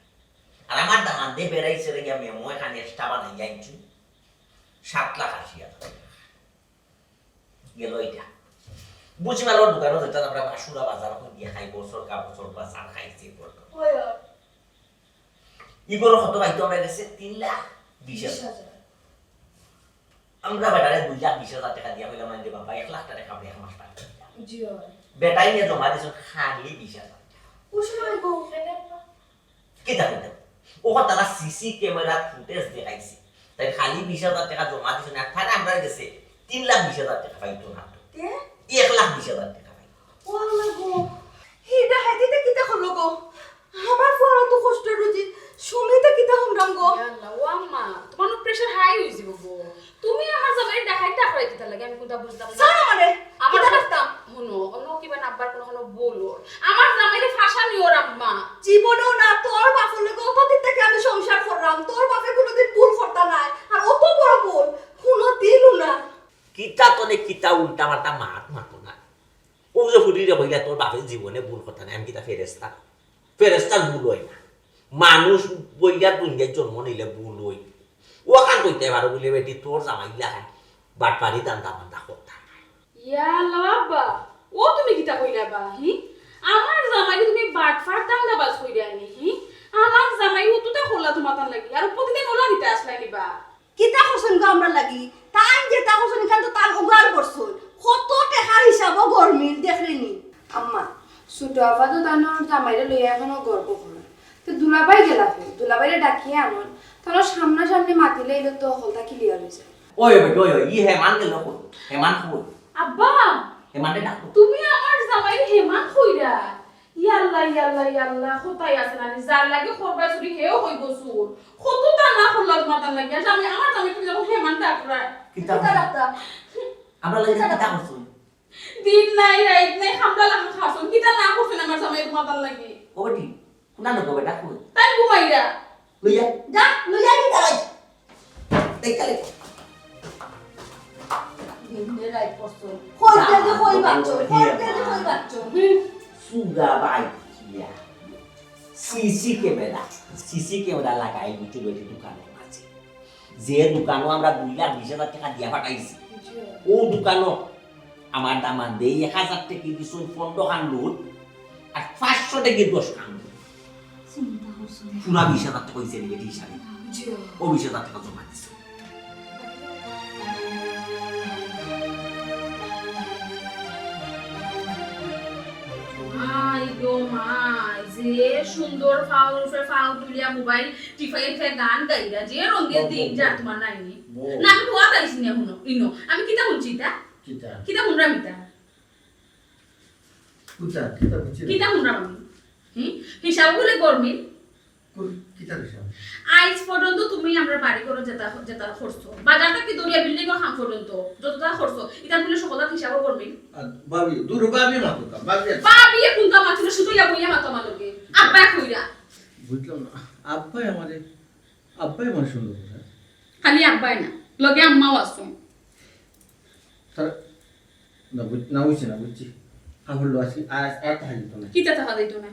আর আমার দাম দিয়ে বেড়াইছে রে আমি এখানে এক্সট্রা বানাই যাইছি 7,80,000 টাকা গেল এটা বুঝি মালোর দোকানও যেটা আমরা বাসুরা বাজার গিয়ে খাই বছর কা বছর বাজার খাইছি পড়তো ওই ওই ইগোর কত পাইতো আমরা গেছে 3,20,000 আমরা বেটারে 2,20,000 টাকা দিয়া হইলাম মানে বাবা 1 লাখ টাকা আমরা এক মাস পাই জি বেটাই নিয়ে জমা দিছ খালি 20,000 ওসময় গো কি তা কইতা ও তারা সিসি ক্যামেরা ফুটেজ দেখাইছে তাই খালি 20,000 টাকা জমা দিছ না তাহলে আমরা গেছে 3,20,000 টাকা পাইতো না তে 1,20,000 টাকা পাই ওয়াল্লাহ গো হিডা হাইতে কিতা হলো গো আমার পড়া তো কষ্ট রুজি সুমিতে কিতা হুমরাম গো ইয়াল্লা ও আম্মা তোমার প্রেসার হাই হইছে গো তুমি আমার জামাই দেখাইতা করে কিতা লাগে আমি কোনটা বুঝতাম না জানো মানে আমার কিতা রাস্তা শুনো অন্য কিবা আব্বার কোনো বলো আমার জামাইরে ফাঁসা নিও আম্মা জীবনেও না তোর বাপের লগে অতদিন থেকে আমি সংসার করলাম তোর বাপে কোনোদিন ভুল করতা নাই আর অত বড় ভুল কোনোদিনও না কিতা তনে কিতা উল্টা মারতা মাত মাতো না ও যে ফুটিরে বইলা তোর বাপের জীবনে ভুল কথা নাই আমি কিতা ফেরেস্তা ভুল হয় না মানুষ বইয়া দুনিয়ার জন্ম নিলে ভুল হই ওখান কইতে পারো বলে বেটি তোর জামাইলা বাট পানি দান্দা বান্দা কথা ইয়াল্লা বাবা ও তুমি কিতা কইলা বা হি আমার জামাইরে তুমি বাট ফাট দাঙ্গা বাজ কইরা আনি হি আমার জামাই ও তুতা খোলা তোমার তান লাগি আর প্রতিদিন ওলা দিতে আসলাই নিবা কিতা করছেন গো আমরা লাগি তাই যে চিন্তা করছেন এখান তো তার উগার করছুন কত টাকা হিসাবও গরমিল দেখলেনি আম্মা ছোট আফা তো তানোর জামাইরে লইয়া এখনো গর্ব করে তো দুলাভাই গেলা ফের দুলাভাইরে ডাকিয়ে আনন তানোর সামনাসামনি মাতিলে এলো তো হলতা ক্লিয়ার হয়েছে ওই ই হেমান গেল কই হেমান কই আব্বা হেমানটা ডাকো তুমি আমার জামাই হেমান কইরা ইয়াল্লাহ কোথায় আছে না যার লাগে খরবা চুরি হেও হই গছুর কত তা না হল্লার মাথা লাগে আমি আমার জামাই তুমি যখন হেমান ডাকরা কিতা ডাক্তার আমরা লাগে কিতা করছো দিন নাই রাইত নাই খামলা লাগা খাসন কিতা না করছেন আমার জামাই মাথা লাগে ওটি কুনা না কবে ডাকো তাই ঘুমাইরা লইয়া যা লইয়া কি দাঁড়াই দেখালে দিনে রাই করছুন কইতে যে কই বাচ্চো সুগা বাই কিয়া সিসি ক্যামেরা লাগাই বুঝতে বেটি দোকানের মাঝে যে দোকানও আমরা 2,20,000 টাকা দিয়া পাঠাইছি ও দোকানও আমার দামান দেই 1,000 টাকা দিছুন 15 খান লুট আর 500 টাকা 10 খান চিন্তা করছুন পুরা 20,000 টাকা হইছে বেটি হিসাবে ও 20,000 টাকা জমা দিছে যে সুন্দর ফাউ তুলিয়া মোবাইল টিফাই গান গাইরা যে রঙের দিন যা তোমার নাইনি না আমি হুয়া গাইছি না হুনো ইনো আমি কিতা শুনছি তা কিতা হুনরা মিতা কিতা হুনরা আমি হিসাব বলে গরমিল আইজ পর্যন্ত তুমি আমরা বাড়ি করো যেটা করছো বাজারটা কি দরিয়া বিল্ডিং ও খাম পর্যন্ত যতটা করছো এটা বলে সকলের হিসাবও করবি ভাবি দূর ভাবি মাতো ভাবি কোনটা মাছিল শুধু ইয়া বইয়া মাতো মালকে আব্বা কইরা বুঝলাম না আব্বাই আমার সুন্দর কথা খালি আব্বাই না লগে আম্মাও আছে তার না বুঝছি আমার লো আসি আর তাহাই তো না কিতা টাকা দিত না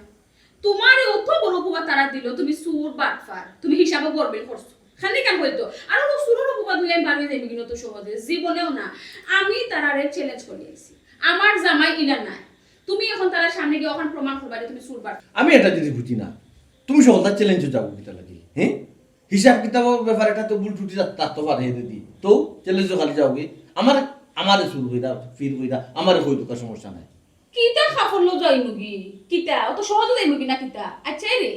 তোমারে অত বড় উপকার তারা দিল তুমি সুর বাটফার তুমি হিসাবও করবে করছো খালি কেন হইতো আর ও সুরের উপকার দুই আমি বাড়িয়ে দেবি কিনা তো সহজে জীবনেও না আমি তারারে চ্যালেঞ্জ করে আইছি আমার জামাই ইনা নাই তুমি এখন তার সামনে গিয়ে ওখান প্রমাণ করবা যে তুমি সুর বাট আমি এটা যদি বুঝি না তুমি সকলটা চ্যালেঞ্জে যাবো কিতা লাগে হ্যাঁ হিসাব কিতাবের ব্যাপারে এটা তো ভুল টুটি তার তো পারে দি তো চ্যালেঞ্জে খালি যাওগে আমারে সুর হইরা ফির হইরা আমারে হই তো সমস্যা নাই কিতা খাফরলো যাইমুগি কিতা অত সহজে যাইমুগি না কিতা আচ্ছা রে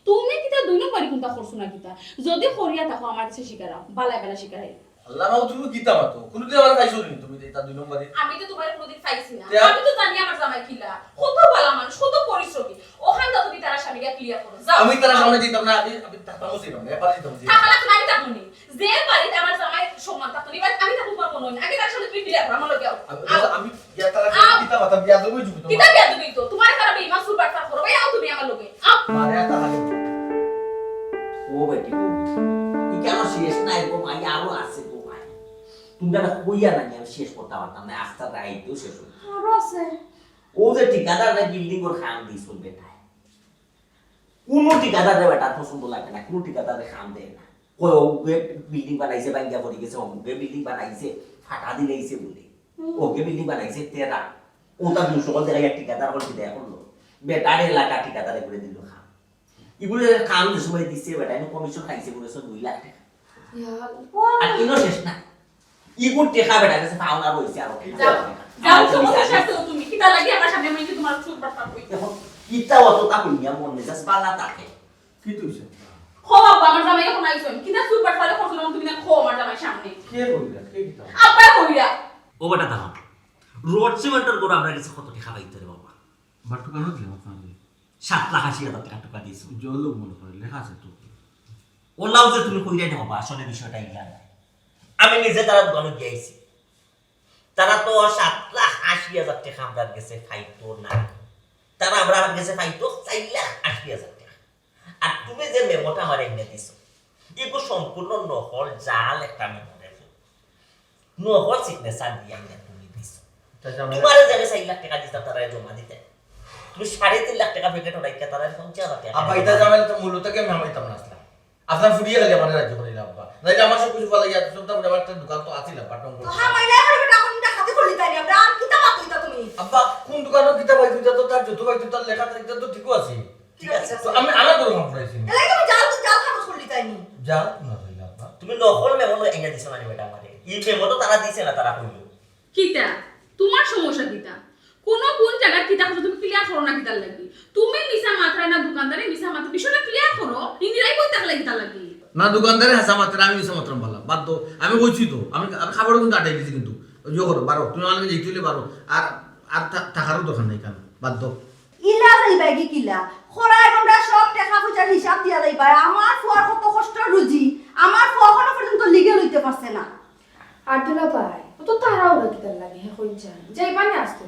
তুমি কিতা দুই নম্বরই কোনটা করছো না কিতা যদি করিয়া থাকো আমার কাছে শিকারাও বালাই বালা শিকারাই আল্লাহ নাও তুমি কিতা মাতো কোনদিন আমার পাইছো নি তুমি এটা দুই নম্বরে আমি তো তোমার কোনদিন পাইছি না আমি তো জানি আমার জামাই কিলা কত ভালো মানুষ কত পরিশ্রমী ওখান তো তুমি তার সামনে গিয়া ক্লিয়ার করো যাও আমি তার সামনে দিতাম না আমি তাকামো ছিলাম না এবারে দিতাম টাকা লাগবে আমি তাকুনি যে বাড়িতে আমার জামাই সম্মান তাকুনি আমি তাকুন পারবো না আগে তার সামনে তুমি ক্লিয়ার করো আমার লগে আমি ইয়া তারা কিতা মাতা বিয়া দেবই জুবি কিতা বিয়া দিবি তো তোমার খারাপ ইমান সুর বাটফার করো ভাই আও তুমি আমার লগে মারে তাহলে ও বেটি ই কেন শেষ নাই গো ভাই আরো আছে গো ভাই তোমরা কইয়া না আমি শেষ করতে পারতাম না আস্তে রাইতেও শেষ হইতো আরো আছে ও যে ঠিকাদাররা বিল্ডিং ওর খাম দিয়েছিল বেটায় কোনো ঠিকাদারে বেটা পছন্দ লাগে না কোনো ঠিকাদারে খাম দেয় না কই ওকে বিল্ডিং বানাইছে বাঙ্গিয়া পড়ে গেছে ওকে বিল্ডিং বানাইছে ফাটা দিলেইছে বলে ওকে বিল্ডিং বানাইছে তেরা ওটা দুই সকল জায়গায় ঠিকাদার বলতে দেয়া করলো বেটার এলাকা ঠিকাদারে করে দিল খাম এগুলো খাম যে সময় দিচ্ছে বেটা এনে কমিশন খাইছে বলেছে 2 লাখ টাকা আর ইনো শেষ না ইগো টেকা বেটা কাছে পাওনা রইছে আর যাও সমস্যা তো তুমি কিতা লাগি আমার সামনে আমি তোমার সুর বাটফার কই দেখো কিতা অত তা কইয়া মন মেজাজ বালা থাকে কি তুইছে খো বাবা আমার জামাই এখন আইছো কিতা সুর বাটফারে করছো না তুমি না খো আমার জামাই সামনে কে কইলা কে কিতা আব্বা কইরা ও বেটা দাও রোড সিমেন্টের করে আমরা কাছে কত টাকা পাইতে রে বাবা বাটু কানো দিলাম আপনাকে 7,80,000 টাকা টাকা দিয়েছো জলো মনে করে লেখা আছে তো ও লাউ যে তুমি কইরাই দাও বাবা আসলে বিষয়টা ইলা না আমি নিজে তারা দোকানে গিয়েছি তারা তো 7,80,000 টাকা আমরা গেছে ফাইতো না তারা আমরা গেছে ফাইতো 4,80,000 টাকা আর তুমি যে মেমোটা আমার এনে দিছো এগুলো সম্পূর্ণ নহল জাল একটা মেমো দেখো নহল সিগনেচার দিয়ে আমি তুমি দিছো তোমার যে আমি 4 লাখ টাকা দিতাম তারা জমা দিতে তুমি 3.5 লাখ টাকা পেকেট ওরাইকে তারা 50,000 টাকা আব্বা এটা জামাইলে তো মূলত কে মামাইতাম না আসলে আপনার ফুরিয়ে গেলে আমার রাজ্য করিলাম আব্বা নাইলে আমার সব কিছু ভালো গিয়া সবটা আমার একটা দোকান তো আছিল পাটন তো হামাইলা করে বেটা কোন টাকা হাতে করলি তাই আমরা আর কিতা মাত কইতা তুমি আব্বা কোন দোকানে কিতা ভাই তুই তো তার যত ভাই তুই তার লেখা থাকতে তো ঠিকই আছে ঠিক আছে তো আমি আনা করে কাম করাইছি এলাই তুমি জাল খানো করলি তাই নি যা না হইলা আব্বা তুমি নহল মেমো এনে দিছো মানে বেটা আমারে ই মেমো তো তারা দিছে না তারা কইলো কিতা তোমার সমস্যা কিতা কোন জায়গা কিতা কথা তুমি ক্লিয়ার করো না কিতার লাগি তুমি মিছা মাত্রায় না দোকানদারে মিছা মাত্রা বিষয়টা ক্লিয়ার করো ইন্দিরাই কইতে লাগি কিতার লাগি না দোকানদারে হাসা মাত্রা আমি মিশা মাত্রা বললাম বাদ দো আমি কইছি তো আমি খাবার কিন্তু আটাই দিছি কিন্তু ইয়ে করো বারো তুমি আমাকে যেতে পারো আর আর থাকারও দরকার নেই কেন বাদ দো ইলা যাইবা কি কিলা খরা আমরা সব টাকা পয়সার হিসাব দিয়া যাইবা আমার ফুয়ার কত কষ্ট রুজি আমার ফুয়া এখনো পর্যন্ত লিগে লইতে পারছে না আর দুলা ভাই তো তারাও রাখিতার লাগে হে কইছেন যাইবা না আসতে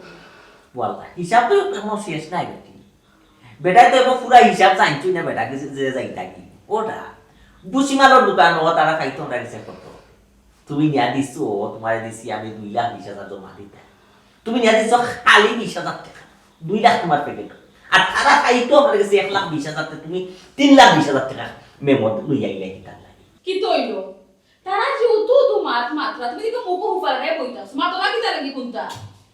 বলতা হিসাব তো কোনো শেষ নাই বেটি বেটা তো এবার পুরা হিসাব জানছি না বেটা যে যাই থাকি ওটা বুসিমালোর দোকান ও তারা খাইতো না রিসে করতো তুমি নিয়া দিছো তোমার দিছি আমি 2,20,000 জমা দিতে তুমি নিয়া দিছো খালি 20,000 টাকা 2 লাখ তোমার পেকেট আর তারা খাইতো আমার কাছে 1,20,000 তুমি 3,20,000 টাকা মেমো লই আইলে কিতা লাগে কি তইলো তারা যে উতু তোমার মাত্রা তুমি দিকে মুখ হুফার রে কইতাছ মাত্রা কিতা লাগি কোনটা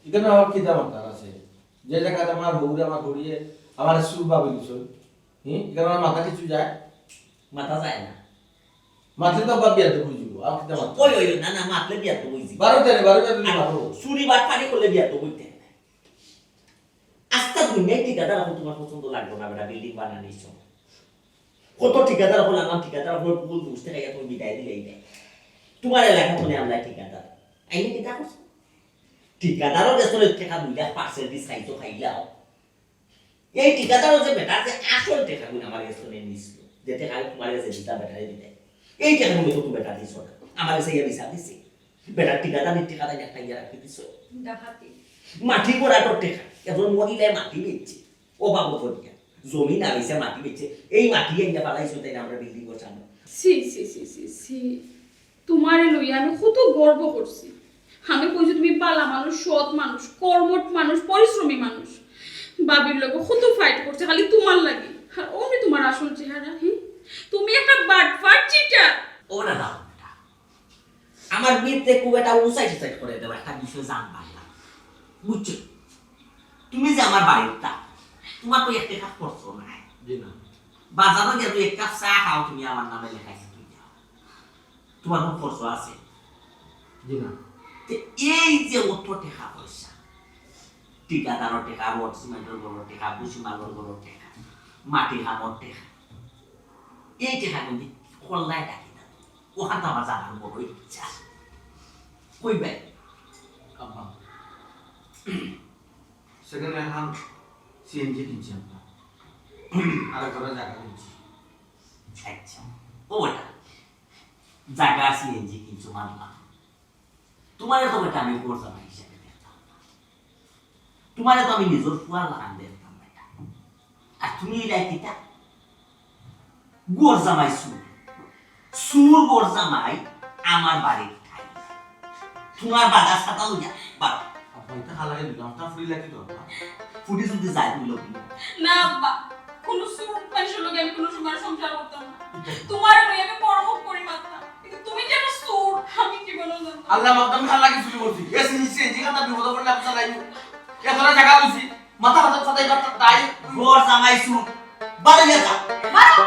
এখানে আমার কি দাম আছে যে জায়গাতে আমার হৌরে আমার হরিয়ে আমার সুর বাবু দিছ এখানে আমার মাথা কিছু যায় মাথা যায় না মাথা তো আবার বিয়াতে বুঝিব আর কি দাম ওই ওই না না মাতলে বিয়া তো বুঝি 12 তুমি মারো চুরি বাট পানি করলে বিয়া তো বুঝতে আস্তা দুনিয়া ঠিকাদার এখন তোমার পছন্দ লাগবে না বেটা বিল্ডিং বানানিস কত ঠিকাদার হল আমার ঠিকাদার হল ভুল বুঝতে খাইয়া তুমি বিদায় দিলেই দেয় তোমার এলাকা মনে আমরা ঠিকাদার আইনি কি দেখো ঠিকাদারও দেশে টাকা 2 লাখ পার্সেন্টেজ খাইতো খাইলাও এই ঠিকাদারও যে বেটা যে আসল টাকা গুণ আমার কাছে নিছিল যে টাকা তোমার কাছে দিতা বেটারে দিতে এই টাকা গুলো তো তুমি বেটা দিছো না আমার কাছে ইয়া হিসাব দিছি বেটা ঠিকাদার টাকা দেয় একটা ইয়া রাখি দিছো ডাকাতি মাটি পড়া তো টাকা এখন মহিলায় মাটি বেচছে ও বাবু করিয়া জমি না বেচে মাটি বেচছে এই মাটি এনে পালাইছো তাই আমরা বিল্ডিং করছাম সি সি সি সি সি তোমারে লইয়া আমি কত গর্ব করছি আমি কইছি তুমি পালা মানুষ সৎ মানুষ কর্মঠ মানুষ পরিশ্রমী মানুষ বাবির লোক কত ফাইট করছে খালি তোমার লাগি আর ওনি তোমার আসল চেহারা তুমি একটা বাটফাট চিটার ওরা না আমার বিয়েতে খুব একটা উসাই সাইড করে দেবো একটা বিষয় জানবা না বুঝছো তুমি যে আমার বাড়িটা তোমার তো একটা কাজ করছো না জি না বাজারে গিয়ে তুই এক কাপ চা খাও তুমি আমার নামে লেখাইছো তুই যাও তোমার কোন খরচ আছে জি না এই যে অত টাকা পয়সা ঠিকাদারের টাকা রড সিমেন্টের বড় টাকা বুসিমালোর বড় টাকা মাটি হামর টাকা এই টাকা কিন্তু খোল্লায় ডাকি না ওখান তো আমার জানার বড় ইচ্ছা কইবে আব্বা সেখানে এখন সিএনজি কিনছি আমরা আর ঘরে জায়গা কিনছি আচ্ছা ওটা জায়গা সিএনজি কিনছো মানলাম তোমার তো বেটা আমি করতাম হিসাবে দেখতাম তোমার তো আমি নিজের ফুয়ার লাগান দেখতাম বেটা আর তুমি লাইকিটা গোর জামাই সুর গোর জামাই আমার বাড়ির ঠাই তোমার বাজার সাথে লইয়া বারো আব্বা এটা হালাকে দিলাম তা ফ্রি লাগে তো আব্বা ফুটি যদি যায় তুমি লোক না আব্বা কোন সুর মানুষের লোক আমি কোন সময় সংসার করতাম না তোমার লইয়া আমি কর্ম করি মাত্র কিন্তু তুমি যে একটা সুর আমি কি বলবো আল্লাহ মাকদাম হালাকে শুরু করছি এসে নিচে যেখানে বিপদ পড়লে আপনি চালাই এ ধরে জায়গা লইছি মাথা মাথা সাদাই বাত তাই গোর জামাই সুর বাড়ি যা মারো